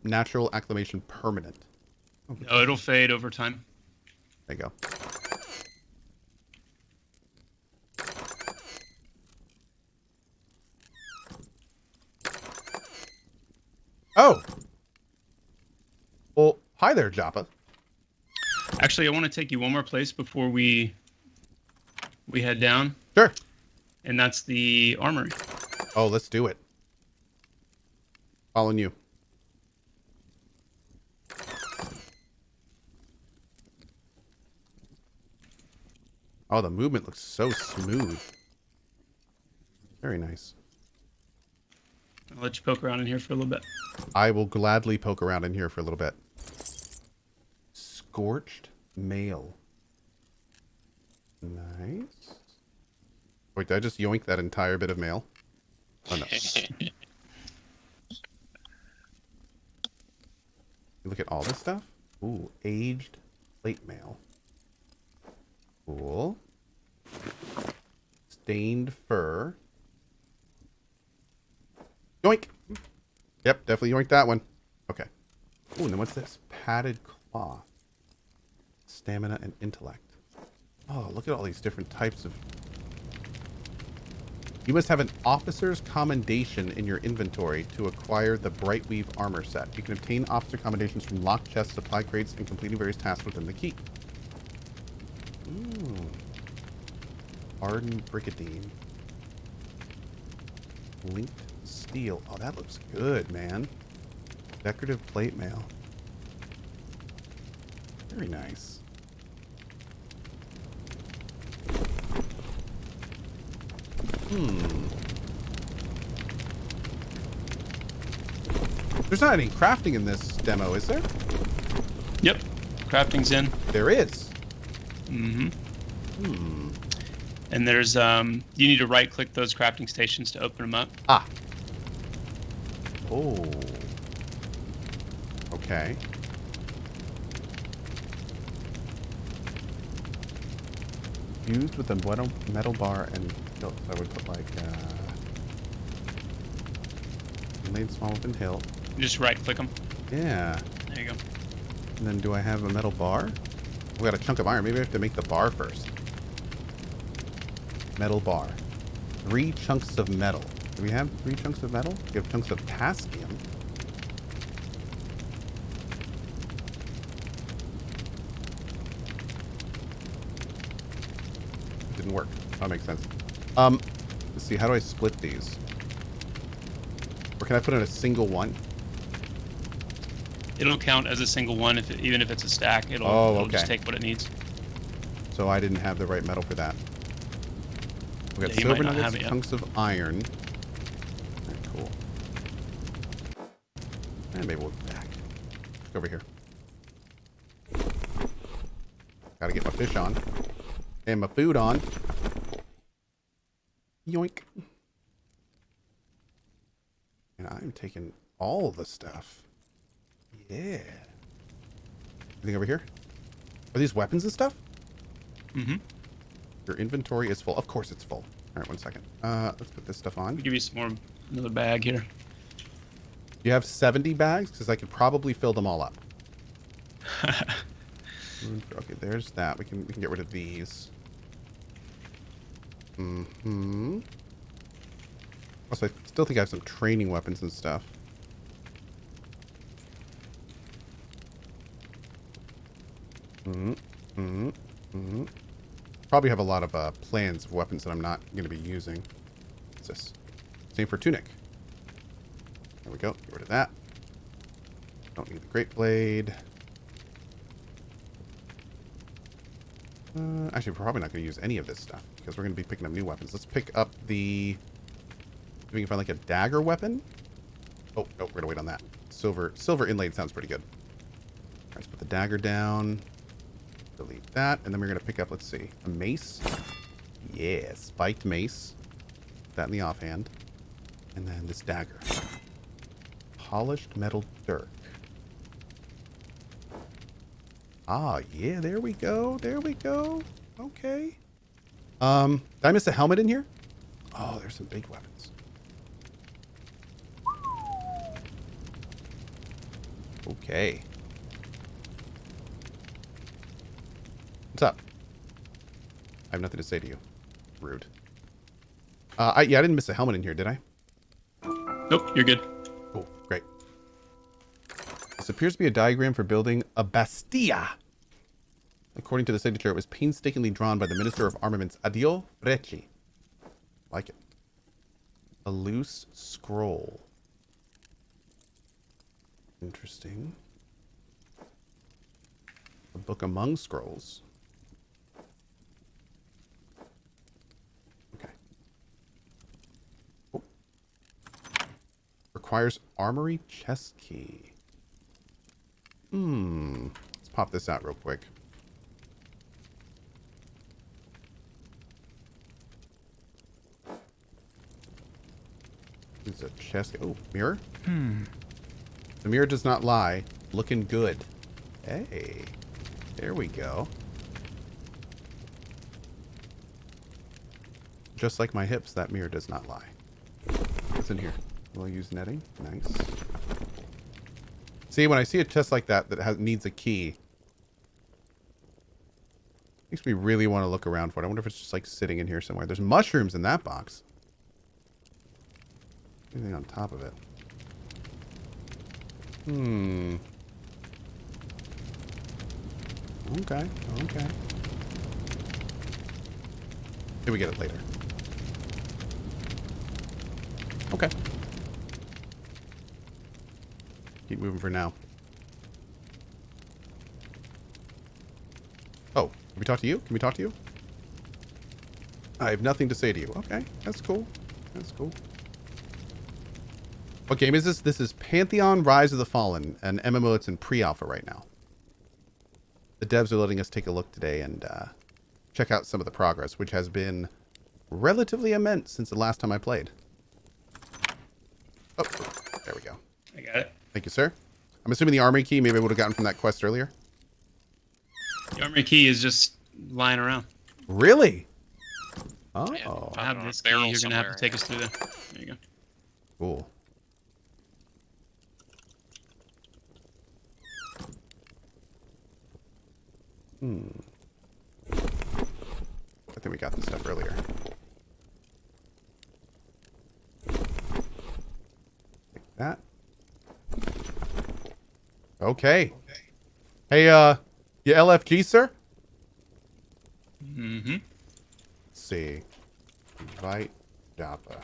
natural acclimation permanent? No, it'll fade over time. There you go. Oh! Well, hi there, Joppa. Actually, I want to take you one more place before we head down. Sure. And that's the Armory. Oh, let's do it. Following you. Oh, the movement looks so smooth. Very nice. I'll let you poke around in here for a little bit. I will gladly poke around in here for a little bit. Scorched mail. Nice. Wait, did I just yoink that entire bit of mail? Oh, no. You look at all this stuff. Ooh, aged plate mail. Cool. Stained fur. Yoink! Yep, definitely yoink that one. Okay. Ooh, and then what's this? Padded cloth. Stamina and intellect. Oh, look at all these different types of... You must have an officer's commendation in your inventory to acquire the Brightweave armor set. You can obtain officer commendations from locked chests, supply crates, and completing various tasks within the keep. Ooh. Arden Brigandine. Linked steel. Oh, that looks good, man. Decorative plate mail. Very nice. There's not any crafting in this demo, is there? Yep. Crafting's in. There is. Mm-hmm. And there's, you need to right-click those crafting stations to open them up. Ah. Oh. Okay. Used with a metal bar and hilt. So I would put like, inlaid small weapon hilt. Just right-click them. Yeah. There you go. And then do I have a metal bar? We got a chunk of iron. Maybe I have to make the bar first. Metal bar. 3 chunks of metal. Do we have 3 chunks of metal? We have chunks of tascium. It didn't work. That makes sense. Let's see. How do I split these? Or can I put in a single one? It'll count as a single one, even if it's a stack. It'll just take what it needs. So I didn't have the right metal for that. We got Yeah, silver nuggets, chunks of iron. Very cool. And maybe we'll go back. Over here. Gotta get my fish on. And my food on. Yoink. And I'm taking all the stuff. Yeah. Anything over here? Are these weapons and stuff? Mm-hmm. Your inventory is full. Of course it's full. All right, one second. Let's put this stuff on. I'll give you some more, another bag here. You have 70 bags? Because I could probably fill them all up. Okay, there's that. We can get rid of these. Mm-hmm. Also, I still think I have some training weapons and stuff. Mm-hmm. Probably have a lot of plans of weapons that I'm not going to be using. What's this? Same for tunic. There we go. Get rid of that. Don't need the great blade. Actually, we're probably not going to use any of this stuff because we're going to be picking up new weapons. Let's pick up the... Maybe we can find like a dagger weapon. Oh, no, we're going to wait on that. Silver inlaid sounds pretty good. All right, let's put the dagger down. Delete that. And then we're going to pick up, let's see, a mace. Yeah, spiked mace. Put that in the offhand. And then this dagger. Polished metal dirk. Ah, yeah, there we go. There we go. Okay. Did I miss a helmet in here? Oh, there's some big weapons. Okay. What's up? I have nothing to say to you. Rude. Yeah, I didn't miss a helmet in here, did I? Nope, you're good. Cool, great. This appears to be a diagram for building a Bastilla. According to the signature, it was painstakingly drawn by the Minister of Armaments, Addio Recci. Like it. A loose scroll. Interesting. A book among scrolls. Okay. Oh. Requires Armory chest key. Let's pop this out real quick. It's a chest. Oh, mirror? The mirror does not lie. Looking good. Hey. There we go. Just like my hips, that mirror does not lie. What's in here? We'll use netting. Nice. See, when I see a chest like that needs a key, makes me really want to look around for it. I wonder if it's just like sitting in here somewhere. There's mushrooms in that box. Anything on top of it? Okay, okay. Maybe we get it later. Okay. Keep moving for now. Oh, can we talk to you? Can we talk to you? I have nothing to say to you. Okay, that's cool. That's cool. What game is this? This is Pantheon Rise of the Fallen, an MMO that's in pre-alpha right now. The devs are letting us take a look today and check out some of the progress, which has been relatively immense since the last time I played. Oh, there we go. I got it. Thank you, sir. I'm assuming the armory key maybe I would have gotten from that quest earlier. The armory key is just lying around. Really? Oh. Yeah, I have this key. You're going to have to take us through there. There you go. Cool. I think we got this stuff earlier. Like that. Okay. Hey, you LFG, sir? Mm-hmm. Let's see. Invite Java.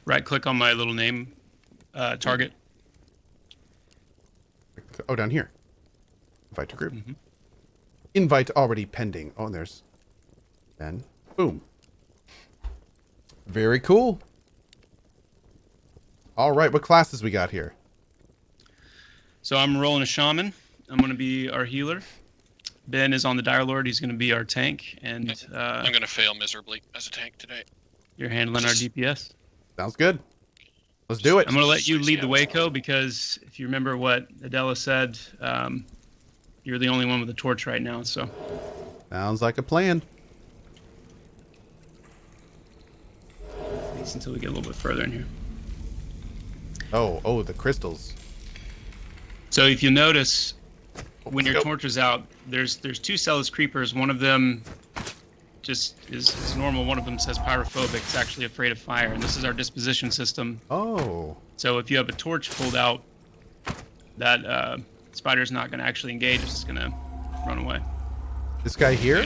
Right click on my little name target. Oh, down here. Invite to group. Invite already pending. Oh, and there's Ben. Boom. Very cool. All right, what classes we got here? So I'm rolling a shaman. I'm going to be our healer. Ben is on the Dire Lord. He's going to be our tank. And I'm going to fail miserably as a tank today. You're handling our DPS. Sounds good. Let's do it. I'm going to let you lead the way, Cohh, because if you remember what Adela said, you're the only one with a torch right now. So Sounds like a plan. at least until we get a little bit further in here. Oh, the crystals. So if you notice, when your Yep. torch is out, there's two Celis creepers. One of them just is normal. One of them says pyrophobic. It's actually afraid of fire. And this is our disposition system. Oh. So if you have a torch pulled out, that spider's not going to actually engage. It's just going to run away. This guy here?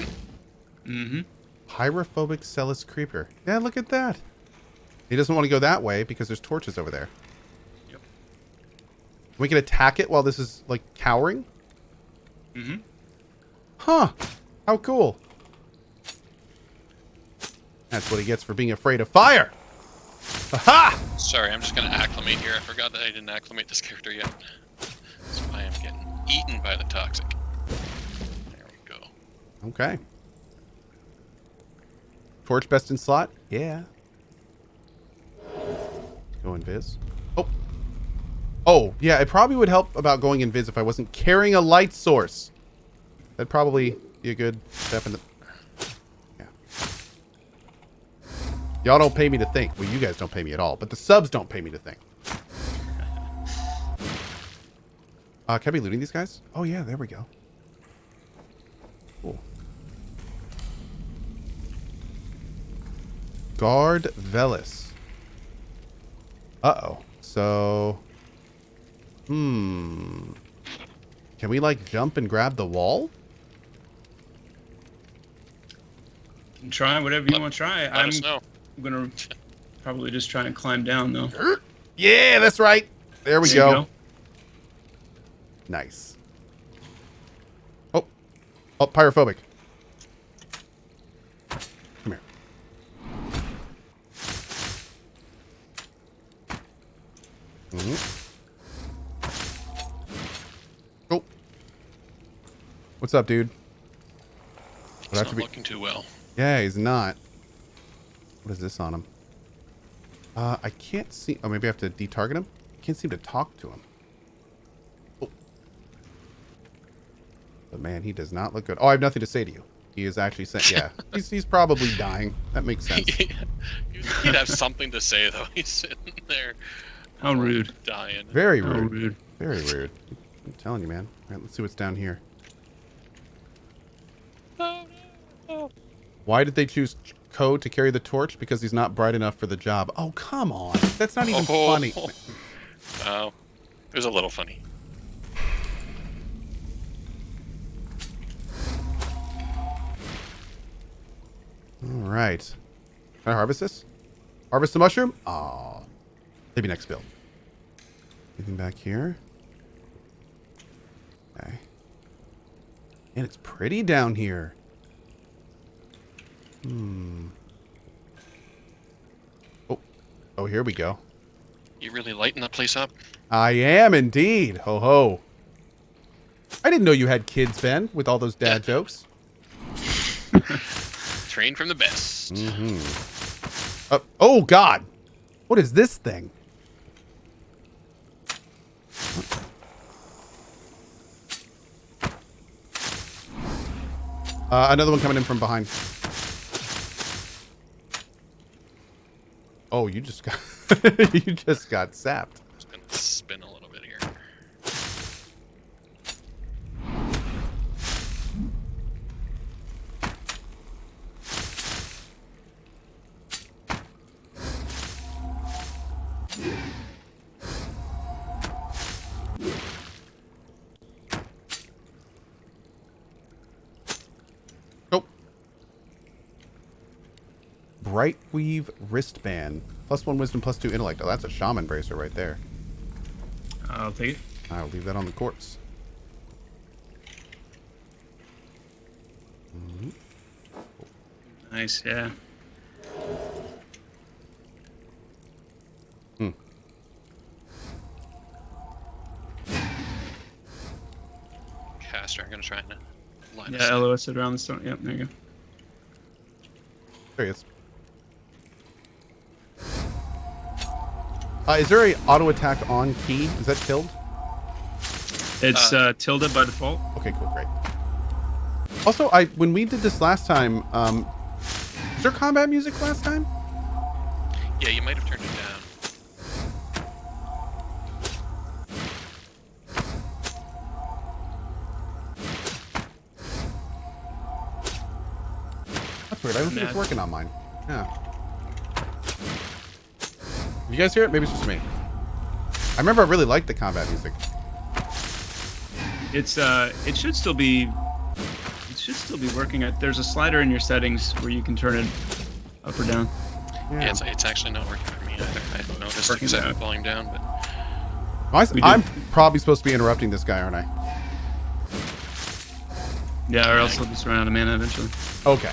Mm-hmm. Pyrophobic Celis Creeper. Yeah, look at that. He doesn't want to go that way because there's torches over there. Yep. We can attack it while this is, like, cowering? Mm-hmm. Huh. How cool. That's what he gets for being afraid of fire. Aha! Sorry, I'm just going to acclimate here. I forgot that I didn't acclimate this character yet. So I am getting eaten by the toxic. There we go. Okay. Torch best in slot? Yeah. Go invis. Oh. Oh, yeah, it probably would help about going invis if I wasn't carrying a light source. That'd probably be a good step in the... Yeah. Y'all don't pay me to think. Well, you guys don't pay me at all, but the subs don't pay me to think. Can I be looting these guys? Oh, yeah, there we go. Cool. Guard Velis. Uh-oh. So... Can we, like, jump and grab the wall? Try whatever you want to try. Let us know. I'm going to probably just try and climb down, though. Yeah, that's right. There we There you go. Nice. Oh. Oh, pyrophobic. Come here. Oh. What's up, dude? He's not looking too well. Yeah, he's not. What is this on him? I can't see. Oh, maybe I have to detarget him? Can't seem to talk to him. Oh. But man, he does not look good. Oh, I have nothing to say to you. He is actually saying, yeah, he's probably dying. That makes sense. He'd have something to say, though. He's sitting there. How rude. Dying. Very How rude. rude. Very rude. I'm telling you, man. All right, let's see what's down here. Why did they choose Cohh to carry the torch? Because he's not bright enough for the job. Oh, come on. That's not even funny. Oh, it was a little funny. All right. Can I harvest this? Harvest the mushroom? Oh, maybe next build. Anything back here? Okay. And it's pretty down here. Oh. Oh, here we go. You really lighting that place up? I am indeed. Ho ho. I didn't know you had kids, Ben, with all those dad jokes. Trained from the best. Oh, God. What is this thing? Another one coming in from behind. Oh, you just got you just got sapped. I'm just gonna spin a little bit here. Bright Weave wristband. +1 wisdom, +2 intellect. Oh, that's a shaman bracer right there. I'll take it. I'll leave that on the corpse. Nice, yeah. Caster, I'm gonna try and line Yeah, this up. LOS it around the stone. Yep, there you go. There he is. Is there a auto attack on key? Is that tilde? It's tilde by default. Okay, cool, great. Also, when we did this last time, was there combat music last time? Yeah, you might have turned it down. That's weird. I don't think it's working on mine. Yeah. You guys hear it? Maybe it's just me. I remember I really liked the combat music. It's it should still be should still be working. There's a slider in your settings where you can turn it up or down. Yeah, it's actually not working for me either. I haven't noticed because I have the volume down, but... I'm probably supposed to be interrupting this guy, aren't I? Yeah, or else he'll just run out of mana eventually. Okay.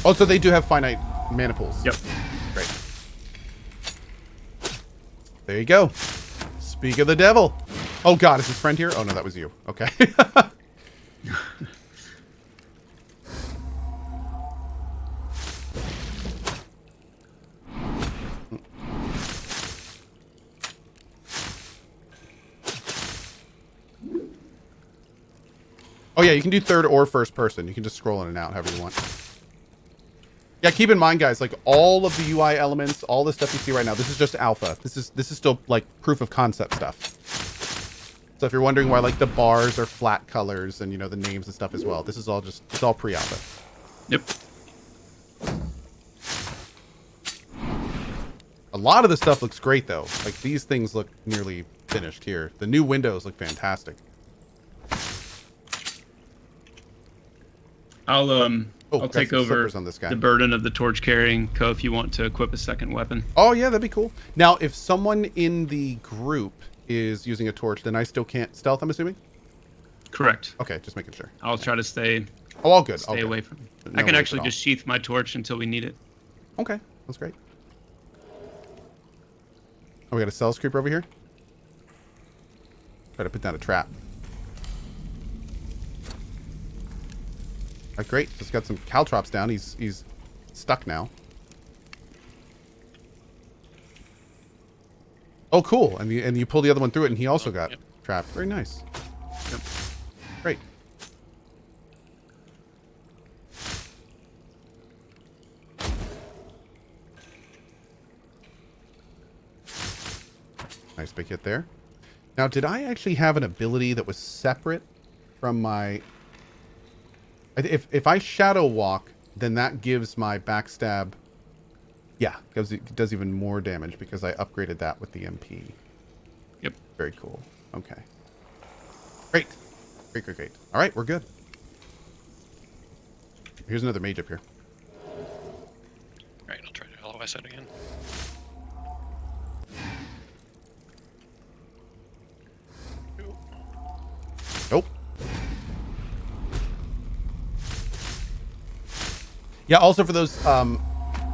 Oh, so they do have finite mana pools. Yep. Great. There you go. Speak of the devil. Oh god, is his friend here? Oh no, that was you. Okay. Oh yeah, you can do third or first person. You can just scroll in and out however you want. Yeah, keep in mind, guys, like all of the UI elements, all the stuff you see right now, this is just alpha. This is still like proof of concept stuff. So if you're wondering why like the bars are flat colors and you know the names and stuff as well, this is all just it's all pre-alpha. Yep. A lot of the stuff looks great though. Like these things look nearly finished here. The new windows look fantastic. I'll take over on this guy. the burden of the torch carrying, Cohh, if you want to equip a second weapon. Oh yeah, that'd be cool. Now, if someone in the group is using a torch, then I still can't stealth, I'm assuming? Correct. Okay, just making sure. I'll try to stay all good. Stay away from it. I can actually just sheath my torch until we need it. Okay, that's great. Oh, we got a Cells creeper over here. Try to put down a trap. All right, great. Just got some Caltrops down. He's stuck now. Oh, cool. And you pull the other one through it, and he also got trapped. Very nice. Yep. Great. Nice big hit there. Now, did I actually have an ability that was separate from my... If I shadow walk, then that gives my backstab... Yeah, it does even more damage because I upgraded that with the MP. Yep. Very cool. Okay. Great. Great. All right, we're good. Here's another mage up here. All right, I'll try to LOS it again. Nope. Yeah, also for those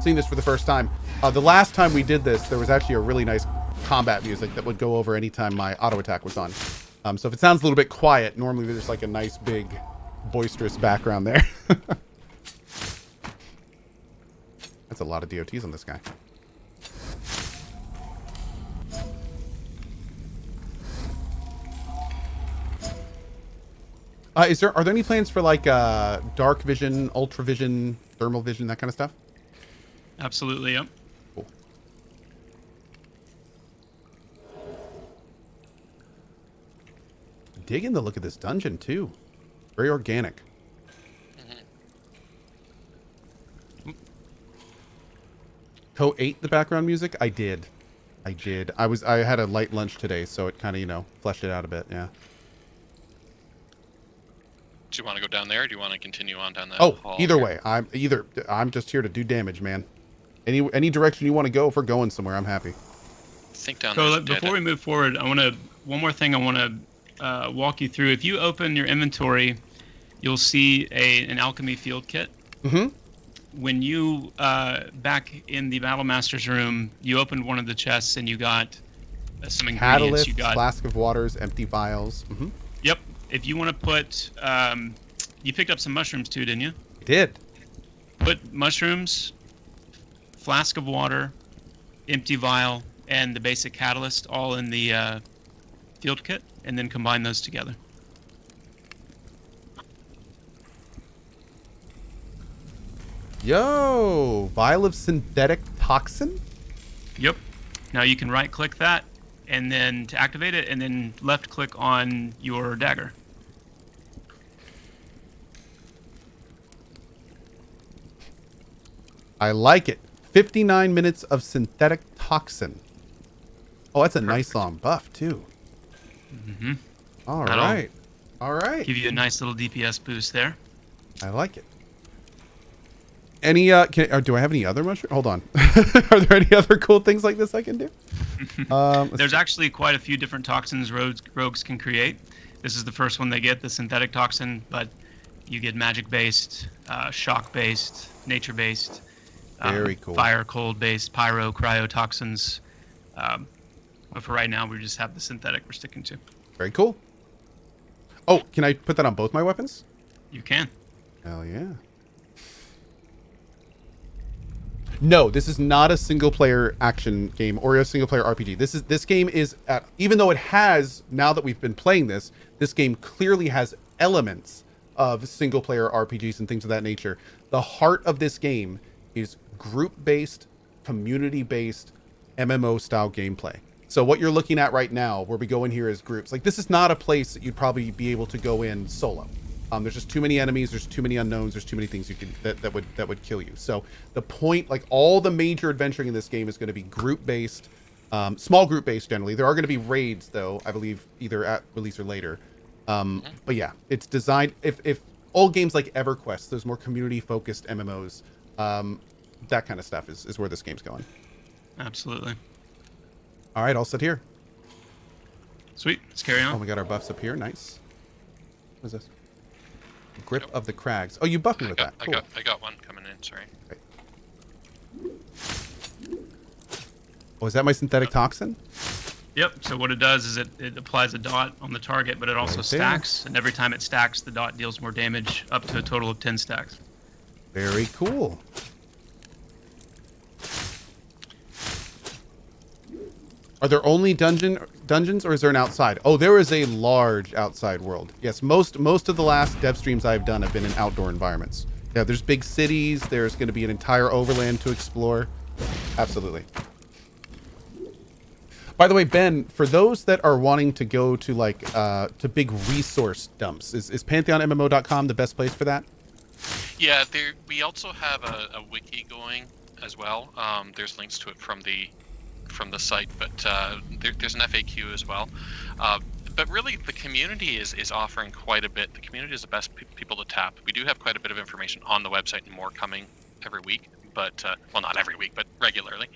seeing this for the first time, the last time we did this, there was actually a really nice combat music that would go over anytime my auto attack was on. So if it sounds a little bit quiet, normally there's like a nice big boisterous background there. That's a lot of DOTs on this guy. Are there any plans for like dark vision, ultra vision, thermal vision, that kind of stuff? Absolutely, yep. Cool. Digging the look of this dungeon too. Very organic. Mm-hmm. Cohh ate the background music? I did. I had a light lunch today, so it kind of, you know, fleshed it out a bit, yeah. Do you want to go down there, or do you want to continue on down that hall? Either way. I'm just here to do damage, man. Any direction you want to go, if we're going somewhere, I'm happy. I think down So there. before we move forward, one more thing I want to walk you through. If you open your inventory, you'll see an Alchemy Field Kit. Mm-hmm. When you back in the Battle Master's room, you opened one of the chests and you got some ingredients. Catalyst, flask of waters, empty vials. Mm-hmm. Yep. If you want to put, you picked up some mushrooms too, didn't you? I did. Put mushrooms, flask of water, empty vial, and the basic catalyst all in the field kit, and then combine those together. Yo, vial of synthetic toxin? Yep. Now you can right click that, and then to activate it, and then left click on your dagger. I like it. 59 minutes of synthetic toxin. Oh, that's a nice long buff too. Mm-hmm. All right. Give you a nice little DPS boost there. I like it. Any do I have any other mushroom? Hold on. Are there any other cool things like this I can do? There's actually quite a few different toxins rogues can create. This is the first one they get, the synthetic toxin, but you get magic-based, shock-based, nature-based, very cool. Fire, cold-based, pyro, cryotoxins. But for right now, we just have the synthetic we're sticking to. Very cool. Oh, can I put that on both my weapons? You can. Hell yeah. No, this is not a single-player action game or a single-player RPG. This game is even though it has, now that we've been playing this game clearly has elements of single-player RPGs and things of that nature. The heart of this game is group-based, community-based, MMO-style gameplay. So what you're looking at right now, where we go in here as groups, like this is not a place that you'd probably be able to go in solo. There's just too many enemies. There's too many unknowns. There's too many things you can that would kill you. So the point, like all the major adventuring in this game, is going to be group based, small group based generally. There are going to be raids though, I believe, either at release or later. But yeah, it's designed. If old games like EverQuest, those more community focused MMOs, that kind of stuff is where this game's going. Absolutely. All right, all set here. Sweet. Let's carry on. Oh, we got our buffs up here. Nice. What is this? Grip of the Crags. Oh, you buffed me with that. Cool. I got one coming in. Sorry. Okay. Oh, is that my synthetic toxin? Yep. So what it does is it applies a dot on the target, but it also stacks. And every time it stacks, the dot deals more damage, up to a total of 10 stacks. Very cool. Are there only dungeons, or is there an outside? Oh, there is a large outside world. Yes, most of the last dev streams I've done have been in outdoor environments. Yeah, there's big cities. There's going to be an entire overland to explore. Absolutely. By the way, Ben, for those that are wanting to go to like to big resource dumps, is PantheonMMO.com the best place for that? Yeah, we also have a wiki going as well. There's links to it from the site, but there's an FAQ as well. But really, the community is offering quite a bit. The community is the best people to tap. We do have quite a bit of information on the website and more coming every week, but well, not every week, but regularly.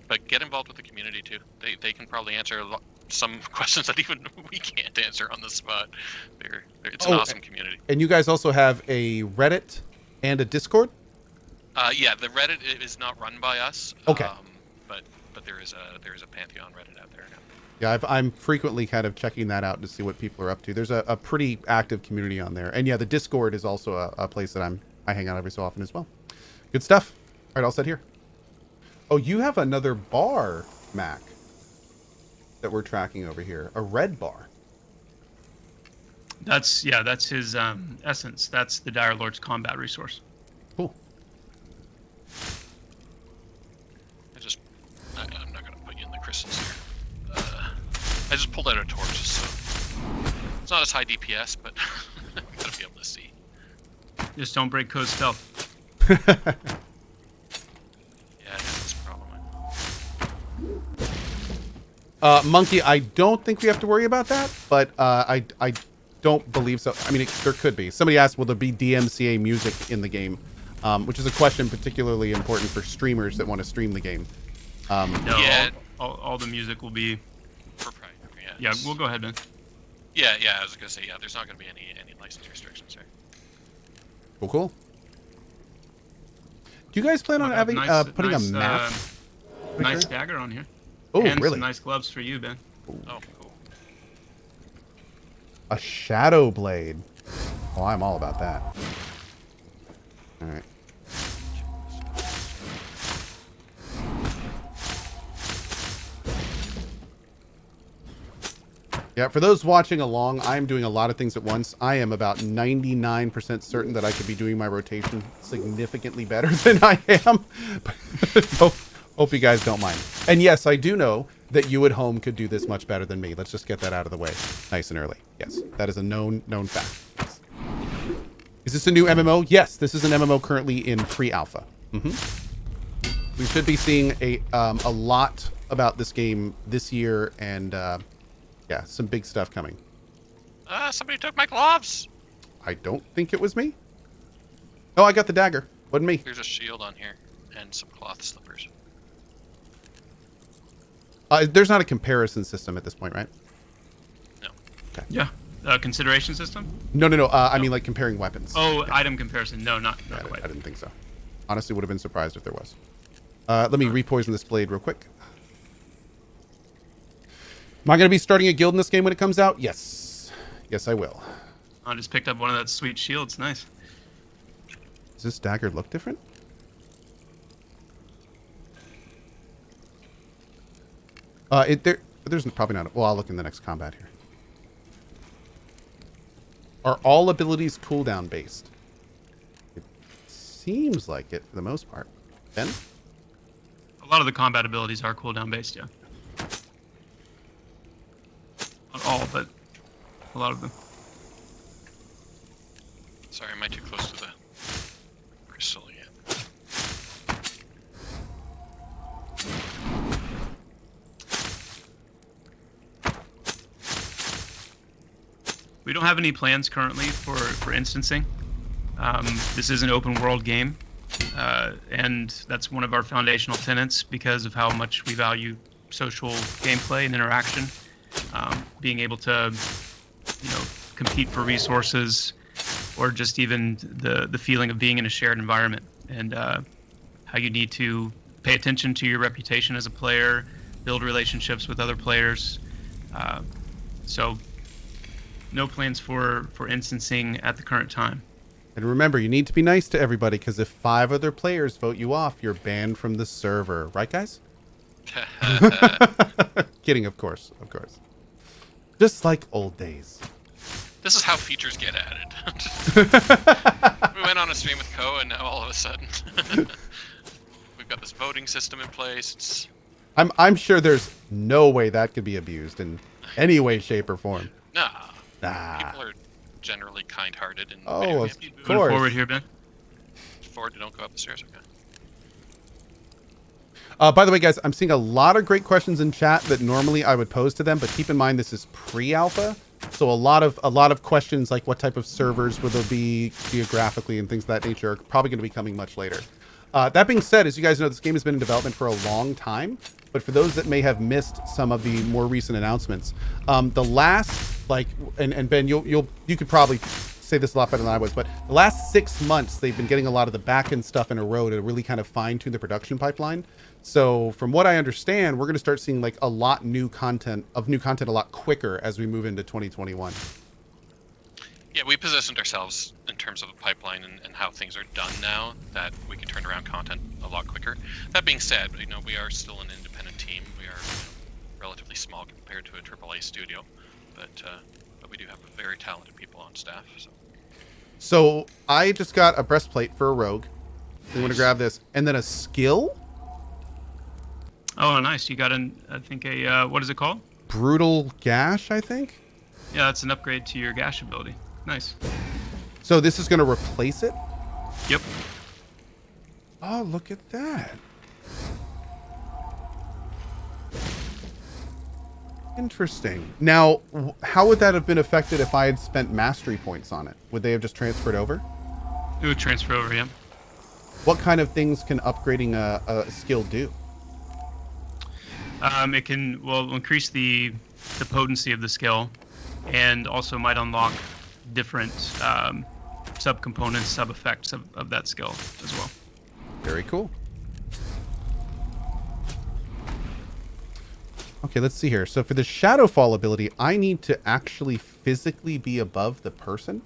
But get involved with the community too. They can probably answer some questions that even we can't answer on the spot. It's an awesome community. And you guys also have a Reddit and a Discord? Yeah, the Reddit is not run by us. Okay. But there is a Pantheon Reddit out there now. Yeah, I'm frequently kind of checking that out to see what people are up to. There's a pretty active community on there. And yeah, the Discord is also a place that I hang out every so often as well. Good stuff. All right, all set here. Oh, you have another bar, Mac, that we're tracking over here. A red bar. That's his essence. That's the Dire Lord's combat resource. Cool. I'm not going to put you in the crystals here. I just pulled out a torch, so it's not as high DPS, but I'm going to be able to see. Just don't break Cohh's stealth. Yeah, that's a problem. Monkey, I don't think we have to worry about that, but I don't believe so. I mean, there could be. Somebody asked, will there be DMCA music in the game? Which is a question particularly important for streamers that want to stream the game. No, yeah. all the music will be proprietary. Yeah, we'll go ahead, Ben. Yeah, I was gonna say, yeah, there's not gonna be any license restrictions here. Cool. Do you guys plan on having putting a map? Nice dagger on here. Oh, and really? Some nice gloves for you, Ben. Ooh. Oh, cool. A shadow blade. Oh, I'm all about that. All right. Yeah, for those watching along, I'm doing a lot of things at once. I am about 99% certain that I could be doing my rotation significantly better than I am. Hope you guys don't mind. And yes, I do know that you at home could do this much better than me. Let's just get that out of the way nice and early. Yes, that is a known fact. Yes. Is this a new MMO? Yes, this is an MMO currently in pre-alpha. We should be seeing a lot about this game this year, and yeah, some big stuff coming. Somebody took my gloves. I don't think it was me. Oh, I got the dagger. Wasn't me. There's a shield on here and some cloth slippers. There's not a comparison system at this point, right? No. Okay. Yeah. Consideration system? No. I mean, like, comparing weapons. Oh, Okay. item comparison. No, not Yeah, quite. I didn't think so. Honestly, would have been surprised if there was. Let me repoison this blade real quick. Am I going to be starting a guild in this game when it comes out? Yes. Yes, I will. I just picked up one of that sweet shields. Nice. Does this dagger look different? There's probably not. Well, I'll look in the next combat here. Are all abilities cooldown based? It seems like it for the most part. Ben? A lot of the combat abilities are cooldown based, yeah. Not all, but a lot of them. Sorry, am I too close to the crystal yet? We don't have any plans currently for instancing. This is an open world game, and that's one of our foundational tenets because of how much we value social gameplay and interaction. Being able to, compete for resources, or just even the feeling of being in a shared environment, and how you need to pay attention to your reputation as a player, build relationships with other players. So no plans for instancing at the current time. And remember, you need to be nice to everybody, because if 5 other players vote you off, you're banned from the server. Right, guys? Kidding, of course. Of course. Just like old days. This is how features get added. We went on a stream with Cohh, and now all of a sudden we've got this voting system in place. I'm sure there's no way that could be abused in any way, shape, or form. Nah. Nah. People are generally kind-hearted and Oh, of Moving course. forward here, Ben. forward. Don't go up the stairs. Okay. By the way, guys, I'm seeing a lot of great questions in chat that normally I would pose to them, but keep in mind this is pre-alpha, so a lot of questions like what type of servers will there be geographically and things of that nature are probably going to be coming much later. That being said, as you guys know, this game has been in development for a long time, but for those that may have missed some of the more recent announcements, the last, and Ben, you could probably say this a lot better than I was, but the last 6 months they've been getting a lot of the back-end stuff in a row to really kind of fine-tune the production pipeline. So from what I understand, we're going to start seeing like a lot new content a lot quicker as we move into 2021. Yeah, we positioned ourselves in terms of a pipeline and how things are done now that we can turn around content a lot quicker. That being said, we are still an independent team. We are relatively small compared to a AAA studio, but we do have very talented people on staff. So I just got a breastplate for a rogue. I'm going to grab this, and then a skill. Oh, nice. You got what is it called? Brutal gash, I think. Yeah, that's an upgrade to your gash ability. Nice. So this is going to replace it? Yep. Oh, look at that. Interesting. Now, how would that have been affected if I had spent mastery points on it? Would they have just transferred over? It would transfer over, yeah. What kind of things can upgrading a skill do? It can, increase the potency of the skill, and also might unlock different subcomponents, sub-effects of that skill as well. Very cool. Okay, let's see here. So for the Shadowfall ability, I need to actually physically be above the person.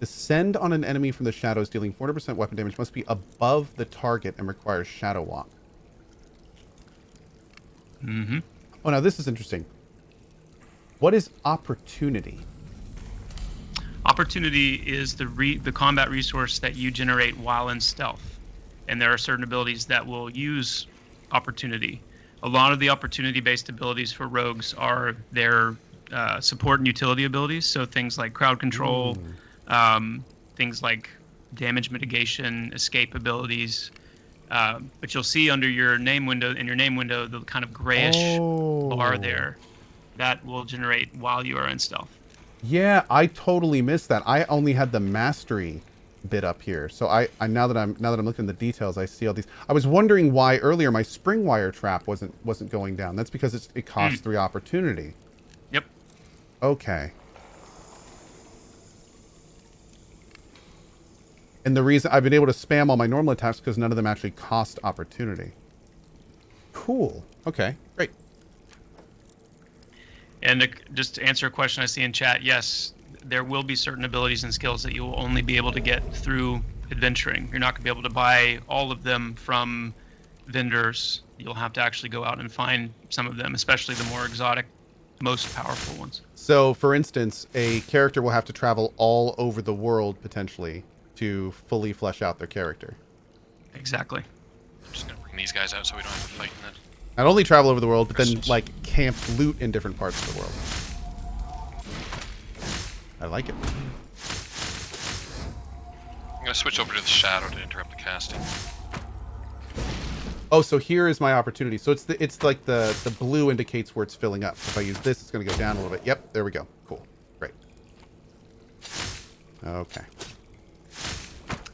Descend on an enemy from the shadows, dealing 400% weapon damage, must be above the target and requires Shadow Walk. Mm-hmm. Oh, now this is interesting. What is opportunity? Opportunity is the combat resource that you generate while in stealth, and there are certain abilities that will use opportunity. A lot of the opportunity-based abilities for rogues are their support and utility abilities, so things like crowd control, things like damage mitigation, escape abilities. But you'll see under your name window, the kind of grayish bar there, that will generate while you are in stealth. Yeah, I totally missed that. I only had the mastery bit up here. So I now that I'm looking at the details, I see all these. I was wondering why earlier my spring wire trap wasn't going down. That's because it costs 3 opportunity. Yep. Okay. And the reason I've been able to spam all my normal attacks because none of them actually cost opportunity. Cool. Okay, great. And just to answer a question I see in chat, yes, there will be certain abilities and skills that you will only be able to get through adventuring. You're not going to be able to buy all of them from vendors. You'll have to actually go out and find some of them, especially the more exotic, most powerful ones. So, for instance, a character will have to travel all over the world, potentially, to fully flesh out their character. Exactly. I'm just going to bring these guys out so we don't have to fight in it. Not only travel over the world, but then, like, camp loot in different parts of the world. I like it. I'm going to switch over to the shadow to interrupt the casting. Oh, so here is my opportunity. So it's like the blue indicates where it's filling up. So if I use this, it's going to go down a little bit. Yep, there we go. Cool. Great. Okay.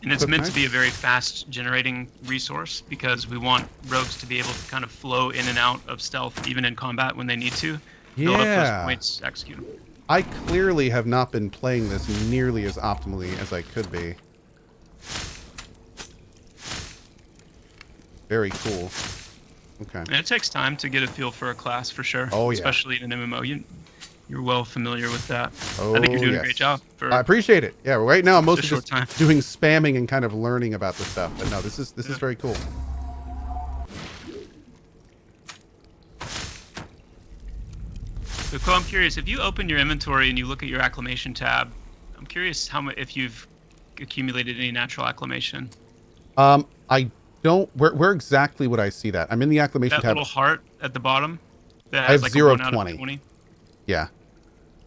And it's meant to be a very fast generating resource because we want rogues to be able to kind of flow in and out of stealth even in combat when they need to. Build up those points, execute them. I clearly have not been playing this nearly as optimally as I could be. Very cool. Okay. And it takes time to get a feel for a class for sure. Oh, yeah. Especially in an MMO. You're well familiar with that. Oh, I think you're doing yes. a great job. I appreciate it. Yeah, right now I'm mostly just time. doing spamming and kind of learning about this stuff. But no, this is very cool. So, Cohh, I'm curious, if you open your inventory and you look at your acclamation tab, I'm curious if you've accumulated any natural acclamation. I don't. Where exactly would I see that? I'm in the acclamation that tab. That little heart at the bottom. That I have has like 0 a of 1 20. Out of 20. Yeah.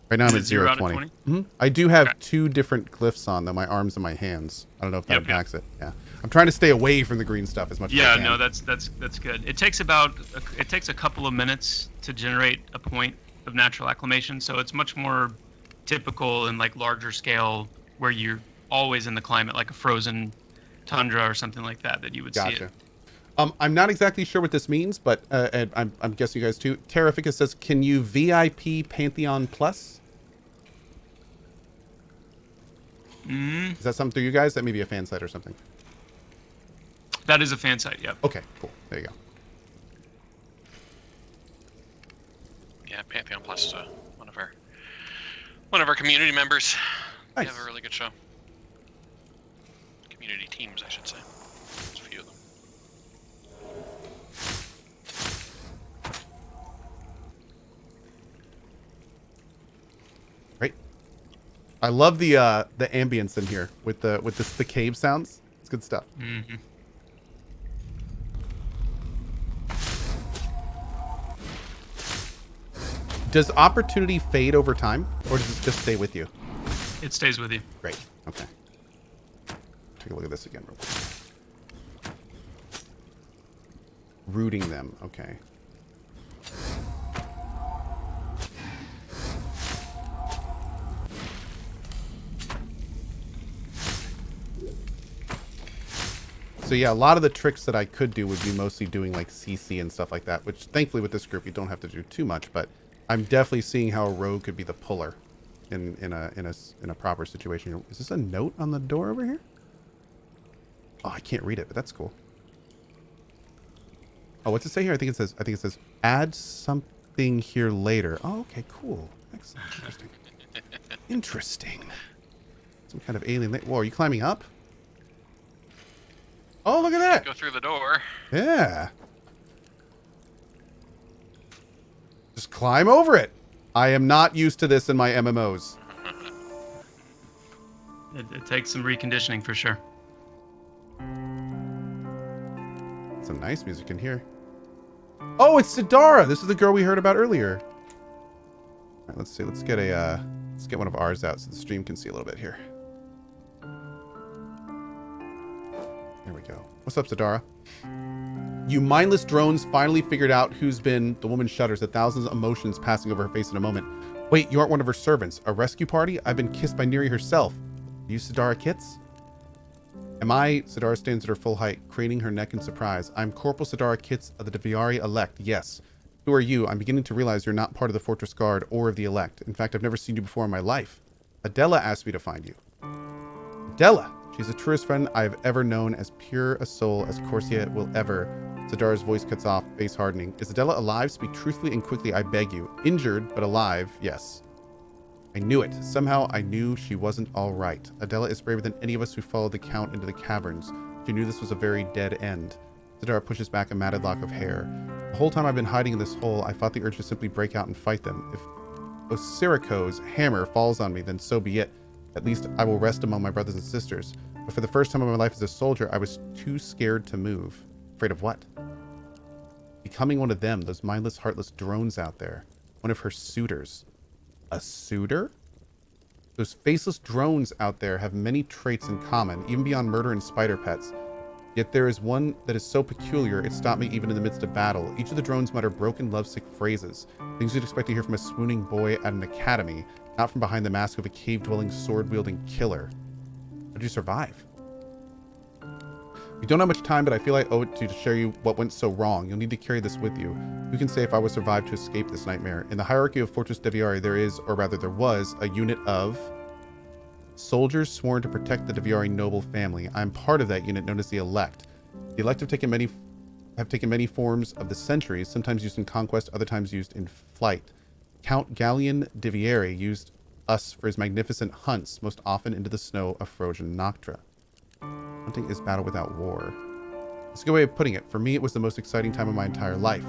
Right now I'm at 0 out of of 20. 20? I do have Okay. 2 different glyphs on, though, my arms and my hands. I don't know if that Yep, impacts it. Yeah. I'm trying to stay away from the green stuff as much as I Yeah, can. no, that's good. It takes a couple of minutes to generate a point of natural acclamation, so it's much more typical and like larger scale where you're always in the climate, like a frozen tundra or something like that you would see Gotcha. it. I'm not exactly sure what this means, but and I'm guessing you guys too. Terrifica says, "Can you VIP Pantheon Plus?" Is that something through you guys? That may be a fan site or something. That is a fan site, yep. Okay, cool. There you go. Yeah, Pantheon Plus is one of our community members. Nice. They have a really good show. Community teams, I should say. There's a few of them. Great. I love the ambience in here with the cave sounds. It's good stuff. Mm-hmm. Does opportunity fade over time, or does it just stay with you? It stays with you. Great. Okay. Take a look at this again real quick. Rooting them. Okay. So yeah, a lot of the tricks that I could do would be mostly doing like CC and stuff like that, which thankfully with this group you don't have to do too much, but I'm definitely seeing how a rogue could be the puller in a proper situation. Is this a note on the door over here? Oh, I can't read it, but that's cool. Oh, what's it say here? I think it says add something here later. Oh, okay, cool. Excellent. Interesting. Interesting. Some kind of alien. Whoa, are you climbing up? Oh, look at that. Go through the door. Yeah. Just climb over it. I am not used to this in my MMOs. It takes some reconditioning for sure. Some nice music in here. Oh, it's Sidara. This is the girl we heard about earlier. All right, let's see. Let's get one of ours out so the stream can see a little bit here. There we go. What's up, Sidara? You mindless drones finally figured out who's been... The woman shudders at thousands of emotions passing over her face in a moment. Wait, you aren't one of her servants. A rescue party? I've been kissed by Neri herself. Are you Sidara Kitts? Am I? Sidara stands at her full height, craning her neck in surprise. I'm Corporal Sidara Kitts of the Deviari Elect, yes. Who are you? I'm beginning to realize you're not part of the Fortress Guard or of the Elect. In fact, I've never seen you before in my life. Adela asked me to find you. Adela! She's the truest friend I have ever known, as pure a soul as Corsia will ever. Sidara's voice cuts off, face hardening. Is Adela alive? Speak truthfully and quickly, I beg you. Injured, but alive, yes. I knew it. Somehow I knew she wasn't all right. Adela is braver than any of us who followed the Count into the caverns. She knew this was a very dead end. Sidara pushes back a matted lock of hair. The whole time I've been hiding in this hole, I fought the urge to simply break out and fight them. If Osirico's hammer falls on me, then so be it. At least I will rest among my brothers and sisters. But for the first time in my life as a soldier, I was too scared to move. Afraid of what? Becoming one of them, those mindless, heartless drones out there. One of her suitors. A suitor? Those faceless drones out there have many traits in common, even beyond murder and spider pets. Yet there is one that is so peculiar it stopped me even in the midst of battle. Each of the drones mutter broken, lovesick phrases, things you'd expect to hear from a swooning boy at an academy, not from behind the mask of a cave-dwelling, sword-wielding killer. How did you survive? We don't have much time, but I feel I owe it to you to share you what went so wrong. You'll need to carry this with you. Who can say if I would survive to escape this nightmare? In the hierarchy of Fortress Deviari, there is, or rather there was, a unit of soldiers sworn to protect the Deviari noble family. I'm part of that unit known as the Elect. The Elect have taken many forms of the centuries, sometimes used in conquest, other times used in flight. Count Gallian Deviari used us for his magnificent hunts, most often into the snow of frozen Noctra. Hunting is battle without war. That's a good way of putting it. For me, it was the most exciting time of my entire life.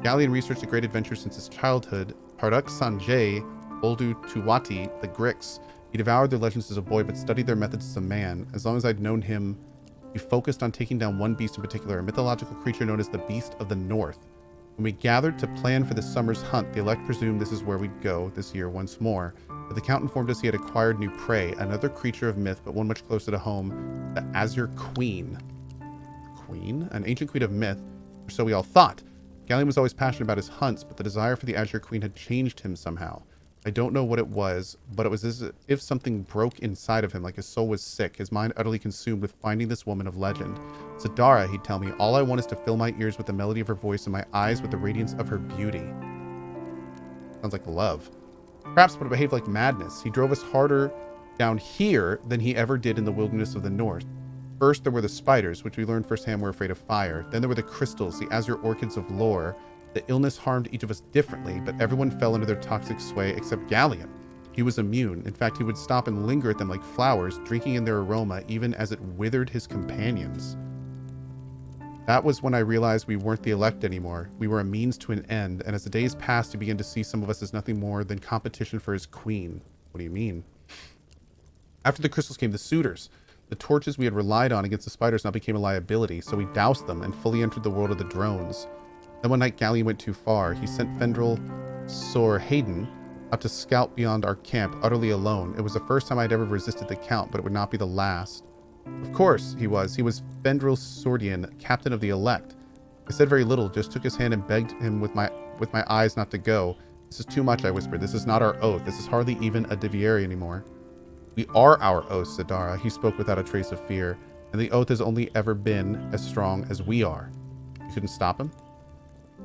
Gallian researched a great adventure since his childhood. Parduk Sanjay, Oldu Tuwati, the Grix. He devoured their legends as a boy, but studied their methods as a man. As long as I'd known him, he focused on taking down one beast in particular, a mythological creature known as the Beast of the North. When we gathered to plan for this summer's hunt, the Elect presumed this is where we'd go this year once more. But the Count informed us he had acquired new prey, another creature of myth, but one much closer to home, the Azure Queen. Queen? An ancient queen of myth, or so we all thought. Gallian was always passionate about his hunts, but the desire for the Azure Queen had changed him somehow. I don't know what it was, but it was as if something broke inside of him, like his soul was sick, his mind utterly consumed with finding this woman of legend. Sidara, he'd tell me, all I want is to fill my ears with the melody of her voice and my eyes with the radiance of her beauty. Sounds like love. Perhaps, but it behaved like madness. He drove us harder down here than he ever did in the wilderness of the north. First, there were the spiders, which we learned firsthand were afraid of fire. Then there were the crystals, the azure orchids of lore. The illness harmed each of us differently, but everyone fell under their toxic sway except Gallian. He was immune. In fact, he would stop and linger at them like flowers, drinking in their aroma even as it withered his companions. That was when I realized we weren't the Elect anymore. We were a means to an end, and as the days passed, he began to see some of us as nothing more than competition for his queen. What do you mean? After the crystals came the suitors. The torches we had relied on against the spiders now became a liability, so we doused them and fully entered the world of the drones. Then one night Gallian went too far. He sent Fendril Sor Hayden out to scout beyond our camp, utterly alone. It was the first time I'd ever resisted the Count, but it would not be the last. Of course he was. He was Fendril Sordian, captain of the Elect. I said very little, just took his hand and begged him with my eyes not to go. This is too much, I whispered. This is not our oath. This is hardly even a Deviari anymore. We are our oath, Sidara. He spoke without a trace of fear, and the oath has only ever been as strong as we are. You couldn't stop him?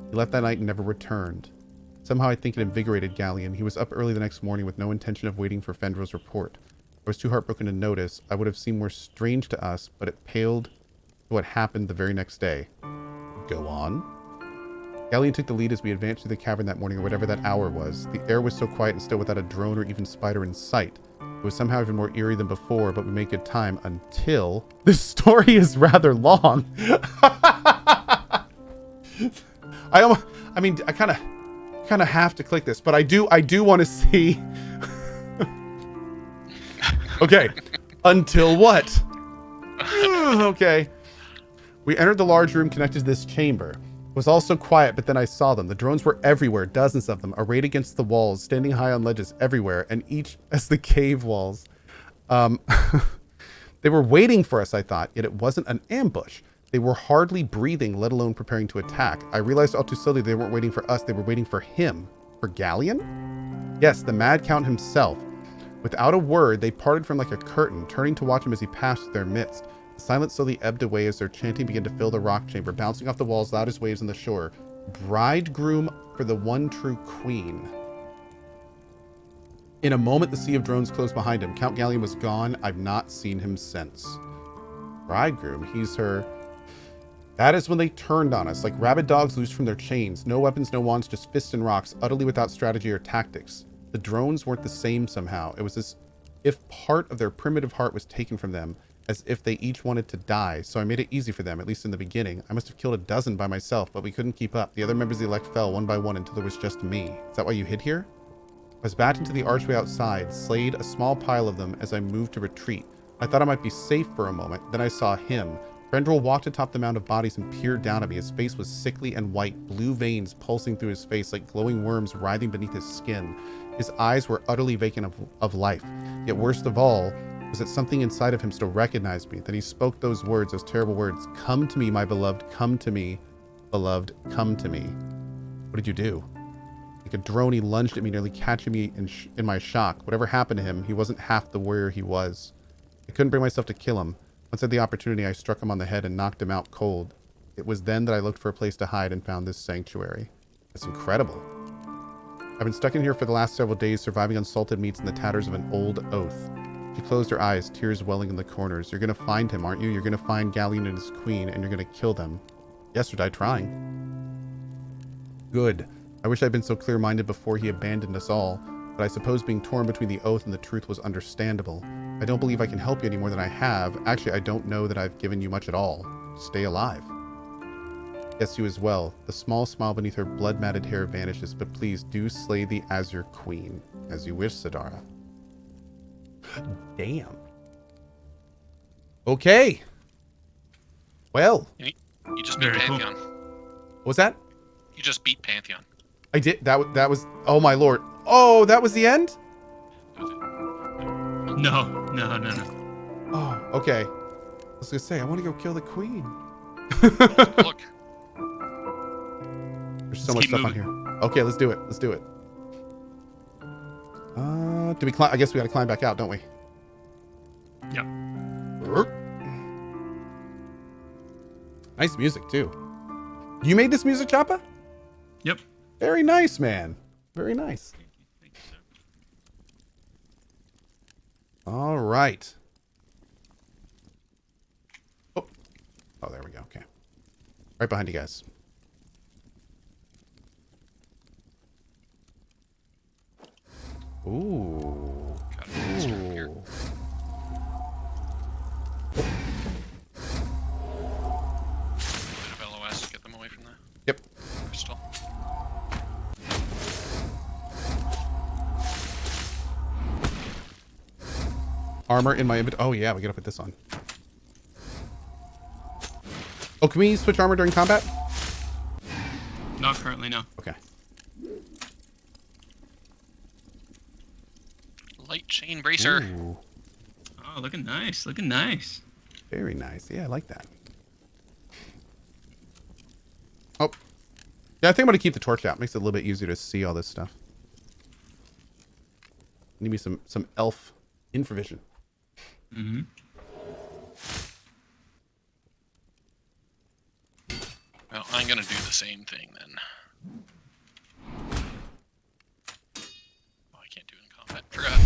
He left that night and never returned. Somehow I think it invigorated Gallian. He was up early the next morning with no intention of waiting for Fendril's report. I was too heartbroken to notice. I would have seemed more strange to us, but it paled to what happened the very next day. Go on. Gallian took the lead as we advanced through the cavern that morning, or whatever that hour was. The air was so quiet and still without a drone or even spider in sight. It was somehow even more eerie than before, but we made good time until... This story is rather long. I kind of have to click this, but I do want to see. Okay. Until what? Okay. We entered the large room connected to this chamber. It was all so quiet, but then I saw them. The drones were everywhere, dozens of them, arrayed against the walls, standing high on ledges everywhere, and each as the cave walls. They were waiting for us, I thought, yet it wasn't an ambush. They were hardly breathing, let alone preparing to attack. I realized all too slowly they weren't waiting for us, they were waiting for him. For Gallian? Yes, the Mad Count himself. Without a word, they parted from like a curtain, turning to watch him as he passed through their midst. The silence slowly ebbed away as their chanting began to fill the rock chamber, bouncing off the walls loud as waves on the shore. Bridegroom for the one true queen. In a moment, the sea of drones closed behind him. Count Gallion was gone. I've not seen him since. Bridegroom, he's her... That is when they turned on us, like rabid dogs loosed from their chains. No weapons, no wands, just fists and rocks, utterly without strategy or tactics. The drones weren't the same somehow. It was as if part of their primitive heart was taken from them, as if they each wanted to die. So I made it easy for them, at least in the beginning. I must have killed a dozen by myself, but we couldn't keep up. The other members of the elect fell one by one until there was just me. Is that why you hid here? I was backed into the archway outside, slayed a small pile of them as I moved to retreat. I thought I might be safe for a moment. Then I saw him. Brendril walked atop the mound of bodies and peered down at me. His face was sickly and white, blue veins pulsing through his face like glowing worms writhing beneath his skin. His eyes were utterly vacant of life. Yet worst of all was that something inside of him still recognized me. Then he spoke those words, those terrible words. Come to me, my beloved. Come to me, beloved. Come to me. What did you do? Like a drone, he lunged at me, nearly catching me in my shock. Whatever happened to him, he wasn't half the warrior he was. I couldn't bring myself to kill him. Once I had the opportunity, I struck him on the head and knocked him out cold. It was then that I looked for a place to hide and found this sanctuary. It's incredible. I've been stuck in here for the last several days, surviving on salted meats and the tatters of an old oath. She closed her eyes, tears welling in the corners. You're going to find him, aren't you? You're going to find Gallion and his queen, and you're going to kill them. Yes, or die trying. Good. I wish I'd been so clear-minded before he abandoned us all, but I suppose being torn between the oath and the truth was understandable. I don't believe I can help you any more than I have. Actually, I don't know that I've given you much at all. Stay alive. Yes, you as well. The small smile beneath her blood-matted hair vanishes, but please do slay the Azure Queen. As you wish, Sidara. Damn. Okay. Well. You just beat Pantheon. What was that? You just beat Pantheon. I did. That was. Oh my lord. Oh, that was the end. No. Oh, okay. I was gonna say I want to go kill the queen. Look. There's so much stuff on here. Okay, let's do it. Let's do it. Do we climb? I guess we got to climb back out, don't we? Yep. Nice music too. You made this music, Choppa? Yep. Very nice, man. Very nice. Thank you, sir. All right. Oh, there we go. Okay. Right behind you guys. Ooh. Ooh. Bit of LOS, get them away from that. Yep. Crystal. Armor in my inventory. Oh yeah, we gotta put this on. Oh, can we switch armor during combat? Not currently, no. Okay. Light chain bracer. Ooh, Oh, looking nice. Looking nice. very nice. Yeah, I like that. Oh. Yeah, I think I'm gonna keep the torch out. Makes it a little bit easier to see all this stuff. Need me some elf infravision. Mm-hmm. Well, I'm gonna do the same thing then. Oh, I can't do it in combat. Forgot.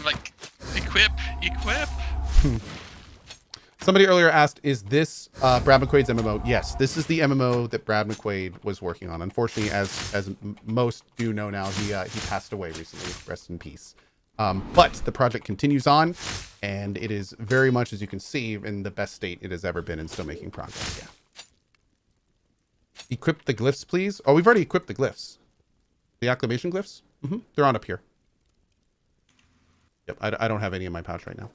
Like, equip. Somebody earlier asked, is this Brad McQuaid's MMO? Yes, this is the MMO that Brad McQuaid was working on. Unfortunately, as most do know now, he passed away recently. Rest in peace. But the project continues on, and it is very much, as you can see, in the best state it has ever been and still making progress. Yeah. Equip the glyphs, please. Oh, we've already equipped the glyphs. The acclamation glyphs? Mm-hmm. They're on up here. Yep, I don't have any in my pouch right now.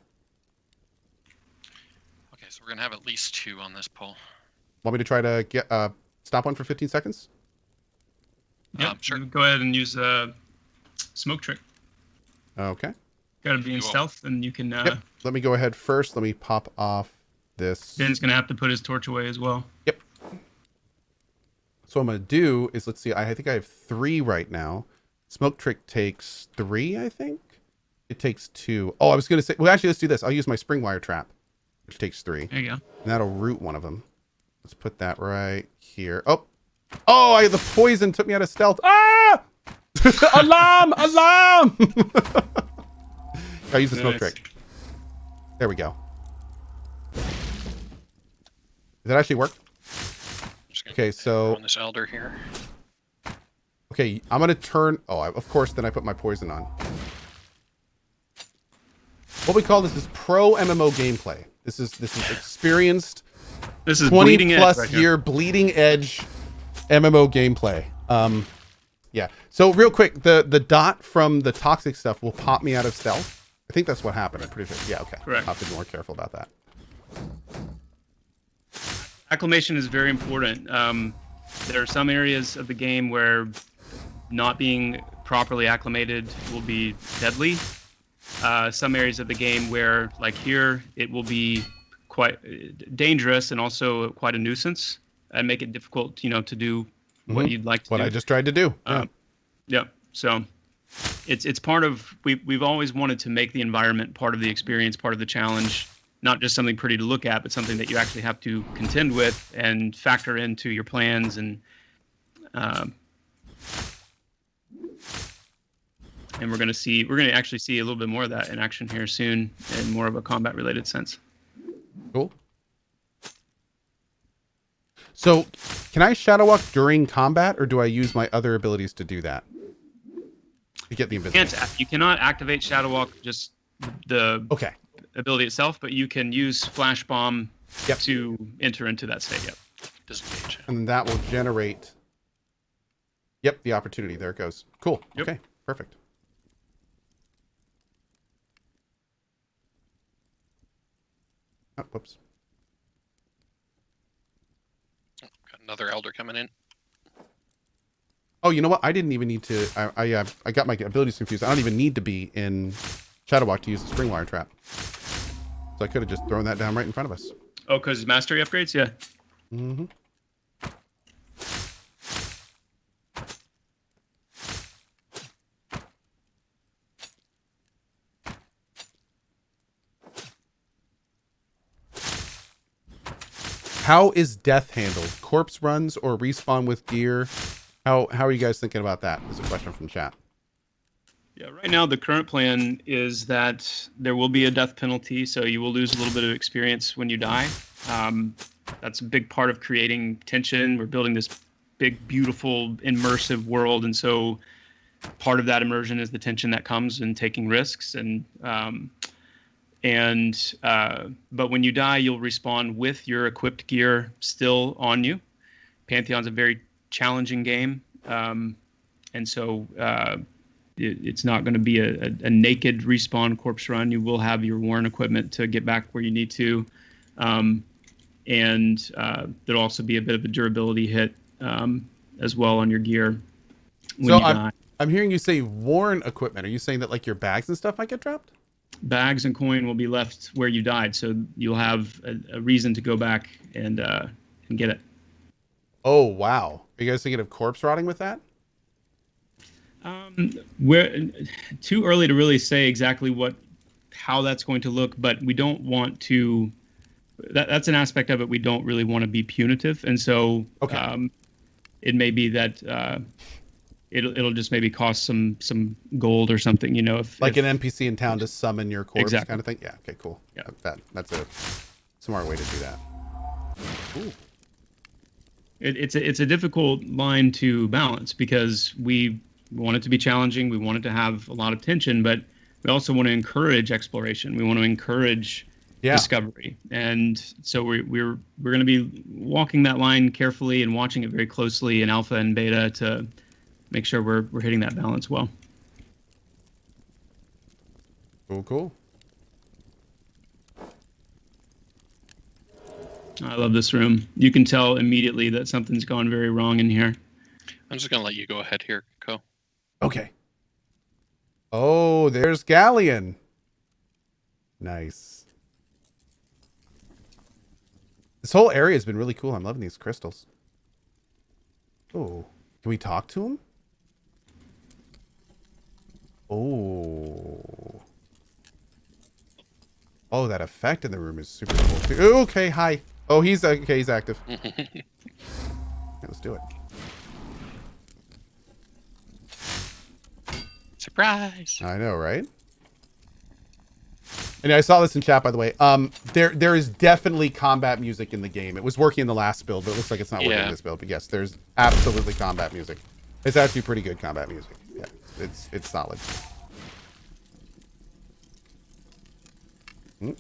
Okay, so we're gonna have at least 2 on this pull. Want me to try to get stop one for 15 seconds? Yep. Sure. Go ahead and use smoke trick. Okay. Gotta be in stealth, and you can. Yep. Let me go ahead first. Let me pop off this. Ben's gonna have to put his torch away as well. Yep. So what I'm going to do is, let's see, I think I have 3 right now. Smoke Trick takes 3, I think. It takes 2. Oh, I was going to say, well, actually, let's do this. I'll use my Spring Wire Trap, which takes 3. There you go. And that'll root one of them. Let's put that right here. Oh, the poison took me out of stealth. Ah! Alarm! Alarm! I'll use the Smoke Trick. There we go. Did that actually work? Okay, so on this elder here. Okay, I'm gonna turn. Oh, of course. Then I put my poison on. What we call this is pro MMO gameplay. This is experienced. This is 20 bleeding plus edge right year bleeding edge MMO gameplay. Yeah. So real quick, the dot from the toxic stuff will pop me out of stealth. I think that's what happened. I'm pretty sure. Yeah. Okay. Correct. I'll have to be more careful about that. Acclimation is very important. There are some areas of the game where not being properly acclimated will be deadly. Some areas of the game where, like here, it will be quite dangerous and also quite a nuisance and make it difficult, to do what you'd like to do. What I just tried to do. Yeah. Yeah. So it's part of, we've always wanted to make the environment part of the experience, part of the challenge, not just something pretty to look at, but something that you actually have to contend with and factor into your plans. And we're going to actually see a little bit more of that in action here soon in more of a combat related sense. Cool. So can I shadow walk during combat, or do I use my other abilities to do that? To get the invisible. You cannot activate shadow walk, just the Okay. ability itself, but you can use flash bomb Yep. to enter into that state. Yep. Disengage. And that will generate. Yep, the opportunity. There it goes. Cool. Yep. Okay, perfect. Oh, whoops. Got another elder coming in. Oh, you know what? I didn't even need to. I got my abilities confused. I don't even need to be in Shadow Walk to use the Spring Wire Trap. So I could have just thrown that down right in front of us. Oh, because mastery upgrades? Yeah. Mm-hmm. How is death handled? Corpse runs or respawn with gear? How are you guys thinking about that? Is a question from chat. Yeah, right now the current plan is that there will be a death penalty, so you will lose a little bit of experience when you die. That's a big part of creating tension. We're building this big, beautiful, immersive world, and so part of that immersion is the tension that comes in taking risks. But when you die, you'll respawn with your equipped gear still on you. Pantheon's a very challenging game, and so it's not going to be a naked respawn corpse run. You will have your worn equipment to get back where you need to, and there'll also be a bit of a durability hit as well on your gear when you die. I'm hearing you say worn equipment. Are you saying that like your bags and stuff might get dropped? Bags and coin will be left where you died, so you'll have a reason to go back and get it. Oh wow! Are you guys thinking of corpse rotting with that? We're too early to really say exactly how that's going to look, but we don't want to. That's an aspect of it we don't really want to be punitive, and so it may be that it'll just maybe cost some gold or something, if an NPC in town to summon your corpse kind of thing. Yeah. Okay. Cool. Yeah. That's a smart way to do that. Ooh. It's a difficult line to balance because we want it to be challenging. We want it to have a lot of tension, but we also want to encourage exploration. We want to encourage discovery, and so we're going to be walking that line carefully and watching it very closely in alpha and beta to make sure we're hitting that balance well. Cool. I love this room. You can tell immediately that something's gone very wrong in here. I'm just going to let you go ahead here, Cohh. Okay. Oh, there's Galleon. Nice. This whole area has been really cool. I'm loving these crystals. Oh, can we talk to him? Oh. Oh, that effect in the room is super cool too. Ooh, okay, hi. Oh, he's okay. He's active. Okay, let's do it. Surprise! I know, right? And I saw this in chat, by the way. There is definitely combat music in the game. It was working in the last build, but it looks like it's not working in this build. But yes, there's absolutely combat music. It's actually pretty good combat music. Yeah, it's solid. Hmm.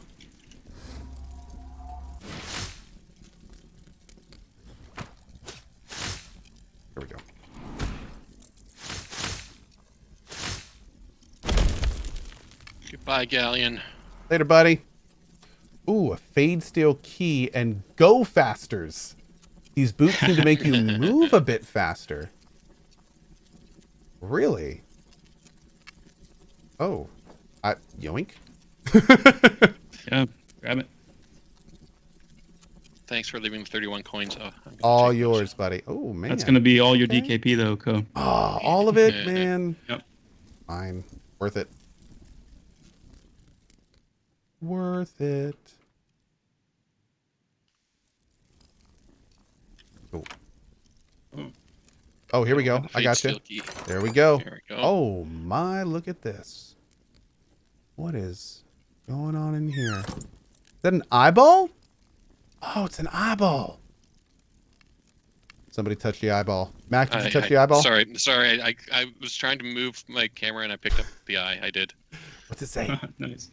Here we go. Goodbye, Galleon. Later, buddy. Ooh, a fade steel key and go fasters. These boots seem to make you move a bit faster. Really? Oh. Yoink. Yeah, grab it. Thanks for leaving 31 coins. Oh, All yours, buddy. Oh, man. That's going to be all your Okay. DKP, though, Cohh. Oh, all of it, man. Yep. Fine. Worth it. Worth it. Oh. Oh, here we go. I got you. There we go. There we go. Oh my, look at this. What is going on in here? Is that an eyeball? Oh, it's an eyeball. Somebody touched the eyeball. Mac, did you touch the eyeball? Sorry. I was trying to move my camera and I picked up the eye. I did. What's it say? Nice.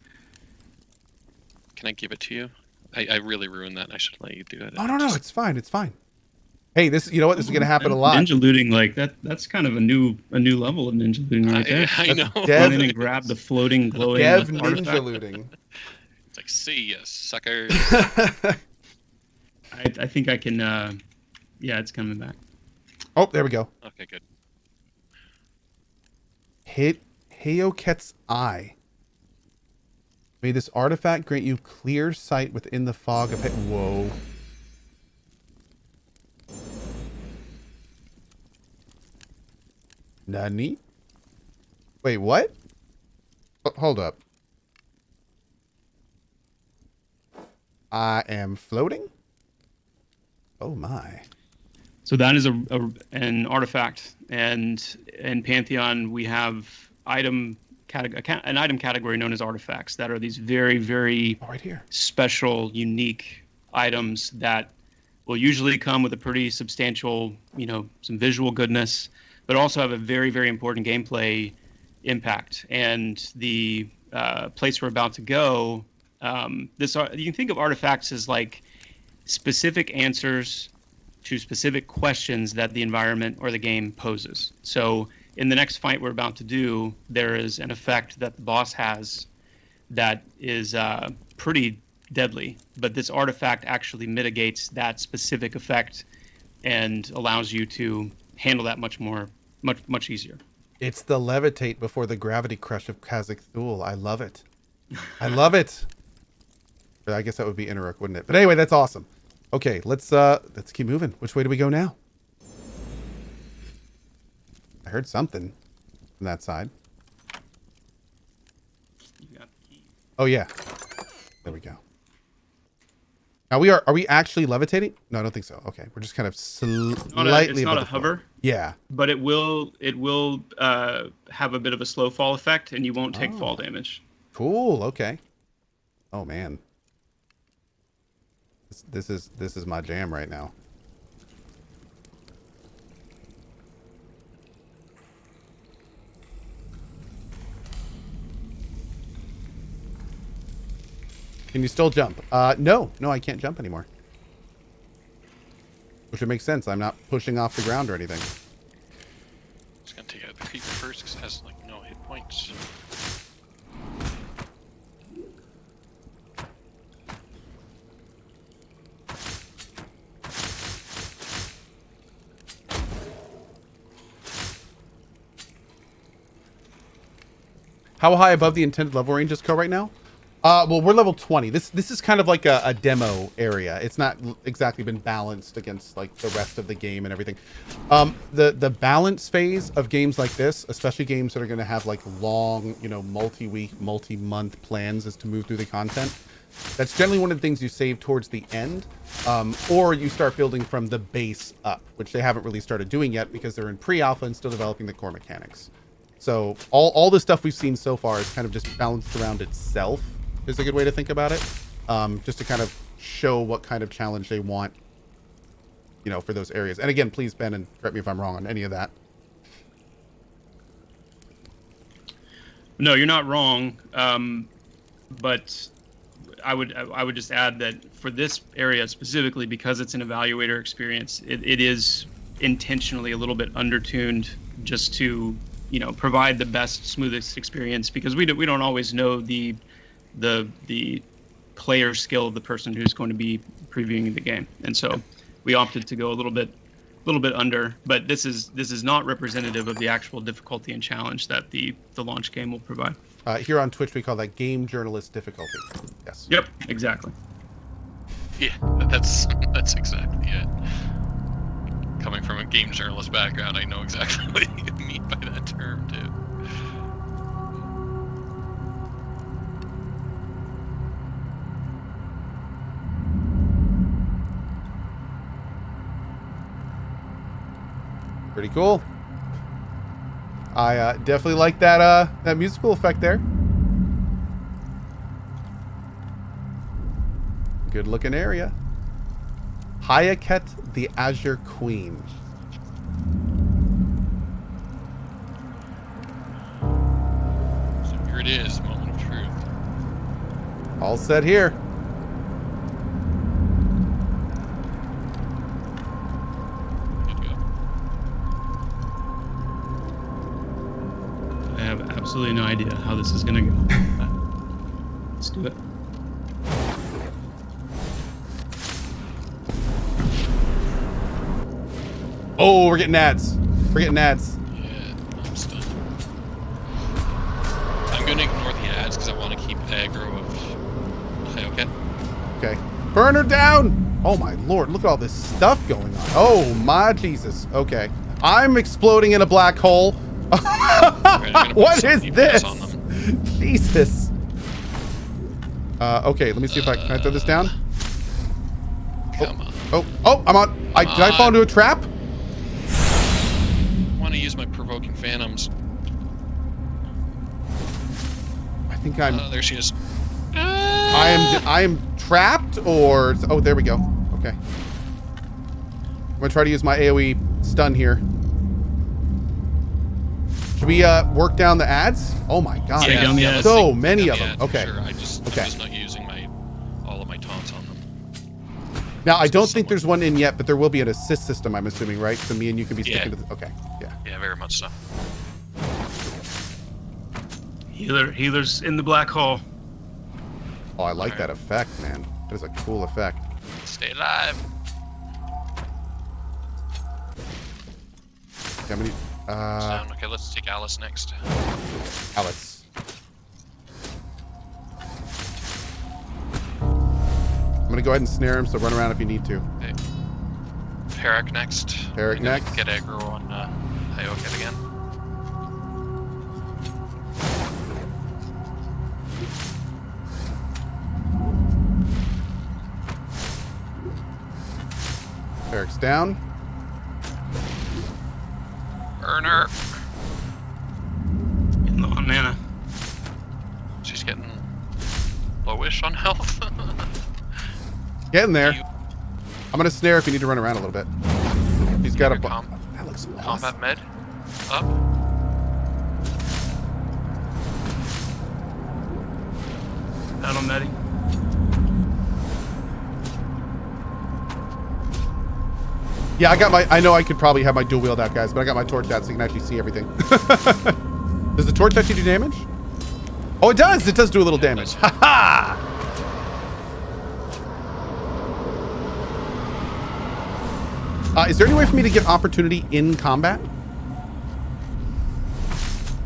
Can I give it to you? I really ruined that. I should let you do it. Oh, no, it's fine. It's fine. Hey, this, you know what? This is going to happen a lot. Ninja looting, like that's kind of a new level of ninja looting right there. I know. Dev- Run in and grab the floating, glowing Dev artifact. ninja looting. It's like, see ya, suckers. I think I can. Yeah, it's coming back. Oh, there we go. Okay, good. Hit Heoket's eye. May this artifact grant you clear sight within the fog of Whoa. Nani? Wait, what? Hold up. I am floating? Oh my. So that is an artifact, and in Pantheon we have an item category known as artifacts that are these very, very Oh, right here. special, unique items that will usually come with a pretty substantial, some visual goodness, but also have a very, very important gameplay impact. And the place we're about to go, you can think of artifacts as like specific answers to specific questions that the environment or the game poses. So in the next fight we're about to do, there is an effect that the boss has that is pretty deadly, but this artifact actually mitigates that specific effect and allows you to handle that much easier. It's the levitate before the gravity crush of Kazakh Thule. I love it. I love it. But I guess that would be Interrook, wouldn't it? But anyway, that's awesome. Okay, let's keep moving. Which way do we go now? I heard something from that side. You got the key. Oh yeah. There we go. Now are we actually levitating? No, I don't think so. Okay, we're just kind of slightly It's not above a the floor. hover, Yeah. but it will have a bit of a slow fall effect, and you won't take fall damage. Cool. Okay. Oh man. This is my jam right now. Can you still jump? No, I can't jump anymore. Which would make sense. I'm not pushing off the ground or anything. Just gonna take out the creeper first because it has like no hit points. How high above the intended level range is Cohh right now? Well, we're level 20. This is kind of like a demo area. It's not exactly been balanced against like the rest of the game and everything. The balance phase of games like this, especially games that are going to have like long, you know, multi-week, multi-month plans as to move through the content. That's generally one of the things you save towards the end, or you start building from the base up, which they haven't really started doing yet because they're in pre-alpha and still developing the core mechanics. So all the stuff we've seen so far is kind of just balanced around itself. Is a good way to think about it, just to kind of show what kind of challenge they want, you know, for those areas. And again, please, Ben, and correct me if I'm wrong on any of that. No, you're not wrong, but I would just add that for this area specifically, because it's an evaluator experience, it is intentionally a little bit undertuned just to, you know, provide the best, smoothest experience, because we don't always know the player skill of the person who's going to be previewing the game, and so we opted to go a little bit under. But this is not representative of the actual difficulty and challenge that the launch game will provide. Here on Twitch, we call that game journalist difficulty. Yes. Yep. Exactly. Yeah, that's exactly it. Coming from a game journalist background, I know exactly what you mean by that term too. Pretty cool. I definitely like that musical effect there. Good looking area. Hayaket the Azure Queen. So here it is, moment of truth. All set here. Good to go. I have absolutely no idea how this is going to go. Let's do it. Oh, we're getting ads. We're getting ads. Yeah, I'm stunned. I'm going to ignore the ads because I want to keep aggro of... Okay. Okay. Burn her down. Oh my lord, look at all this stuff going on. Oh my Jesus. Okay. I'm exploding in a black hole. What is this? Jesus. Okay, let me see if can I throw this down? Come on. Oh, I'm on. Did I fall into a trap? I want to use my provoking phantoms. I think I'm. There she is. I am trapped, or oh, there we go. Okay. I'm gonna try to use my AOE stun here. Should we work down the ads? Oh my god, Yeah, so many of them. Okay. Sure. I'm just not using all of my taunts on them. Now I don't think there's one in yet, but there will be an assist system, I'm assuming, right? So me and you can be sticking to the. Okay. Yeah. Yeah, very much so. Healers in the black hole. Oh, I like that effect, man. That is a cool effect. Stay alive. How many? Okay, let's take Alice next. Alice. I'm gonna go ahead and snare him, so run around if you need to. Okay. Perrick next. Perrick next. Get aggro on Hayoket again. Perrick's down. Burn her. Low on mana. She's getting lowish on health. Getting there. I'm gonna snare if you need to run around a little bit. He's got a. That looks awesome. Combat med. Up. Down on Meddy. Yeah, I know I could probably have my dual wield out, guys, but I got my torch out so you can actually see everything. Does the torch actually do damage? Oh, it does! It does do a little damage. Ha ha! Is there any way for me to get opportunity in combat?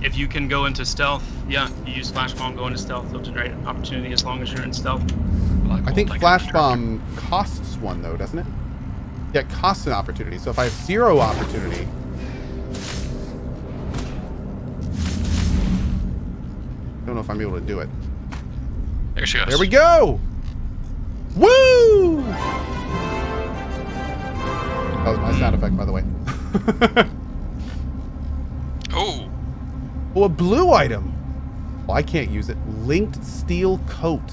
if you can go into stealth, yeah, you use flash bomb, go into stealth, they'll generate an opportunity as long as you're in stealth. I think flash bomb costs one though, doesn't it? Yeah, it costs an opportunity. So if I have 0 opportunity, I don't know if I'm able to do it. There she goes. There we go. Woo! That was my sound effect, by the way. Oh. Oh, a blue item. Well, I can't use it. Linked steel coat.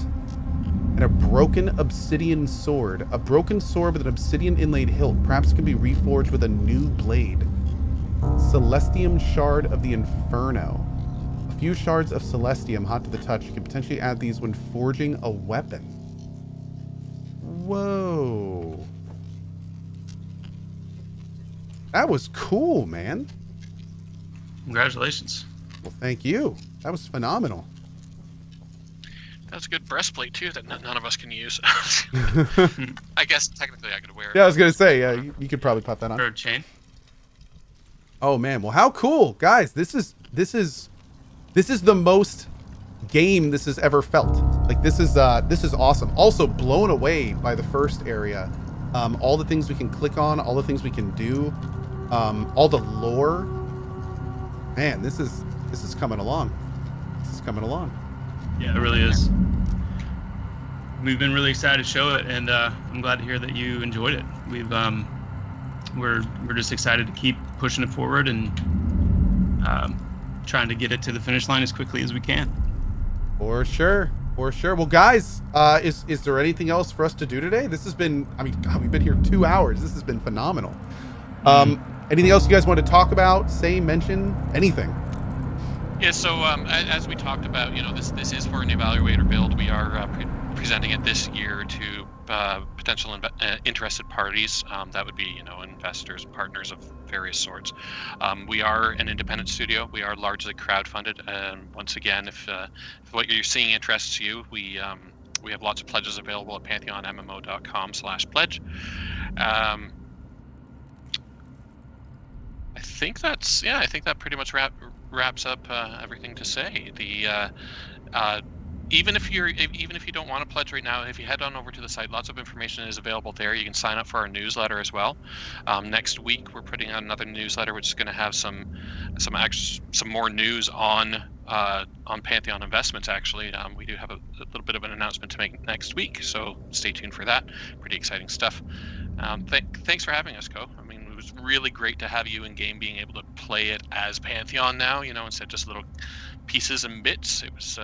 And a broken obsidian sword. A broken sword with an obsidian inlaid hilt. Perhaps it can be reforged with a new blade. Celestium shard of the Inferno. A few shards of Celestium, hot to the touch. You can potentially add these when forging a weapon. Whoa. That was cool, man. Congratulations. Well, thank you. That was phenomenal. That's a good breastplate too that none of us can use. I guess technically I could wear it. Yeah, I was gonna say, yeah, you could probably pop that on. Or a chain. Oh man, well, how cool, guys! This is the most game this has ever felt. Like this is awesome. Also blown away by the first area, all the things we can click on, all the things we can do, all the lore. Man, this is coming along. This is coming along. Yeah, it really is. We've been really excited to show it, and I'm glad to hear that you enjoyed it. We're just excited to keep pushing it forward and trying to get it to the finish line as quickly as we can. For sure. Well, guys, is there anything else for us to do today? This has been, I mean, God, we've been here 2 hours. This has been phenomenal. Anything else you guys want to talk about, say, mention, anything? Yeah, so as we talked about, this is for an evaluator build. We are presenting it this year to potential interested parties. That would be, investors, partners of various sorts. We are an independent studio. We are largely crowdfunded. Once again, if what you're seeing interests you, we have lots of pledges available at pantheonmmo.com/pledge. I think that pretty much wraps up everything to say. Even if you don't want to pledge right now, if you head on over to the site, lots of information is available there. You can sign up for our newsletter as well. Next week we're putting out another newsletter which is going to have some more news on Pantheon investments. Actually, we do have a little bit of an announcement to make next week, so stay tuned for that. Pretty exciting stuff. Thanks for having us, Cohh. I mean, it was really great to have you in game, being able to play it as Pantheon now, instead of just little pieces and bits. It was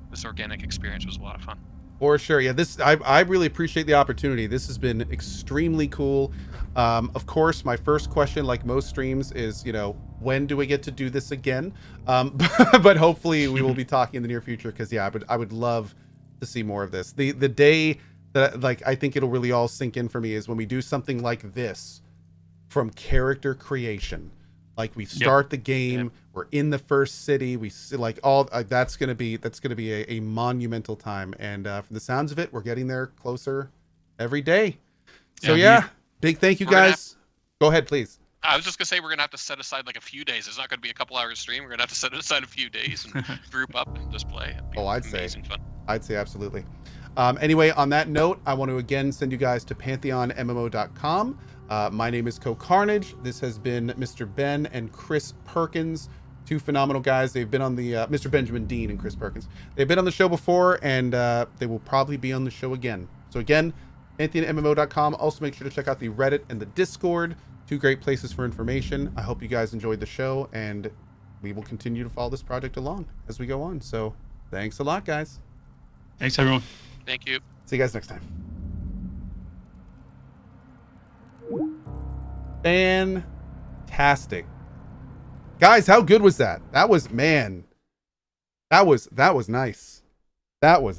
this organic experience was a lot of fun. For sure. Yeah, I really appreciate the opportunity. This has been extremely cool. Of course, my first question, like most streams, is when do we get to do this again? But hopefully we will be talking in the near future, because I would love to see more of this. The day that I think it'll really all sink in for me is when we do something like this from character creation. Like we start the game, we're in the first city, we see that's gonna be a monumental time, and from the sounds of it, we're getting there closer every day. So big thank you guys. Go ahead, please. I was just gonna say we're gonna have to set aside a few days. It's not gonna be a couple hours stream. We're gonna have to set aside a few days and group up and just play. I'd say absolutely. Anyway, on that note, I want to again send you guys to pantheonmmo.com. My name is CohhCarnage. This has been Mr. Ben and Chris Perkins, two phenomenal guys. They've been on the Mr. Benjamin Dean and Chris Perkins. They've been on the show before, and they will probably be on the show again. So again, pantheonmmo.com. Also make sure to check out the Reddit and the Discord. Two great places for information. I hope you guys enjoyed the show, and we will continue to follow this project along as we go on. So thanks a lot, guys. Thanks, everyone. Thank you. See you guys next time. Fantastic. Guys, how good was that? That was nice. That was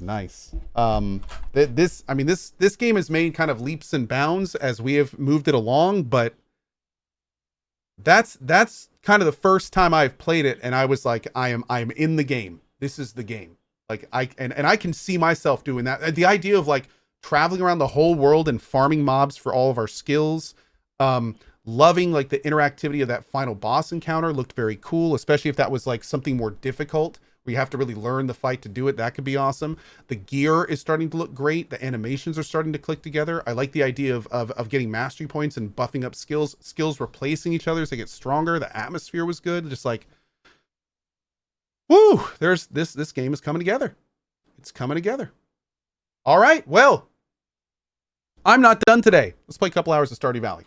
nice. This game has made kind of leaps and bounds as we have moved it along, but that's kind of the first time I've played it and I was like, I'm in the game. This is the game. I can see myself doing that. The idea of traveling around the whole world and farming mobs for all of our skills, Loving like the interactivity of that final boss encounter. Looked very cool, especially if that was like something more difficult where you have to really learn the fight to do it. That could be awesome. The gear is starting to look great. The animations are starting to click together. I like the idea of getting mastery points and buffing up skills replacing each other as they get stronger. The atmosphere was good. Just like, woo, there's this game is coming together. It's coming together. All right, well, I'm not done today. Let's play a couple hours of Stardew Valley.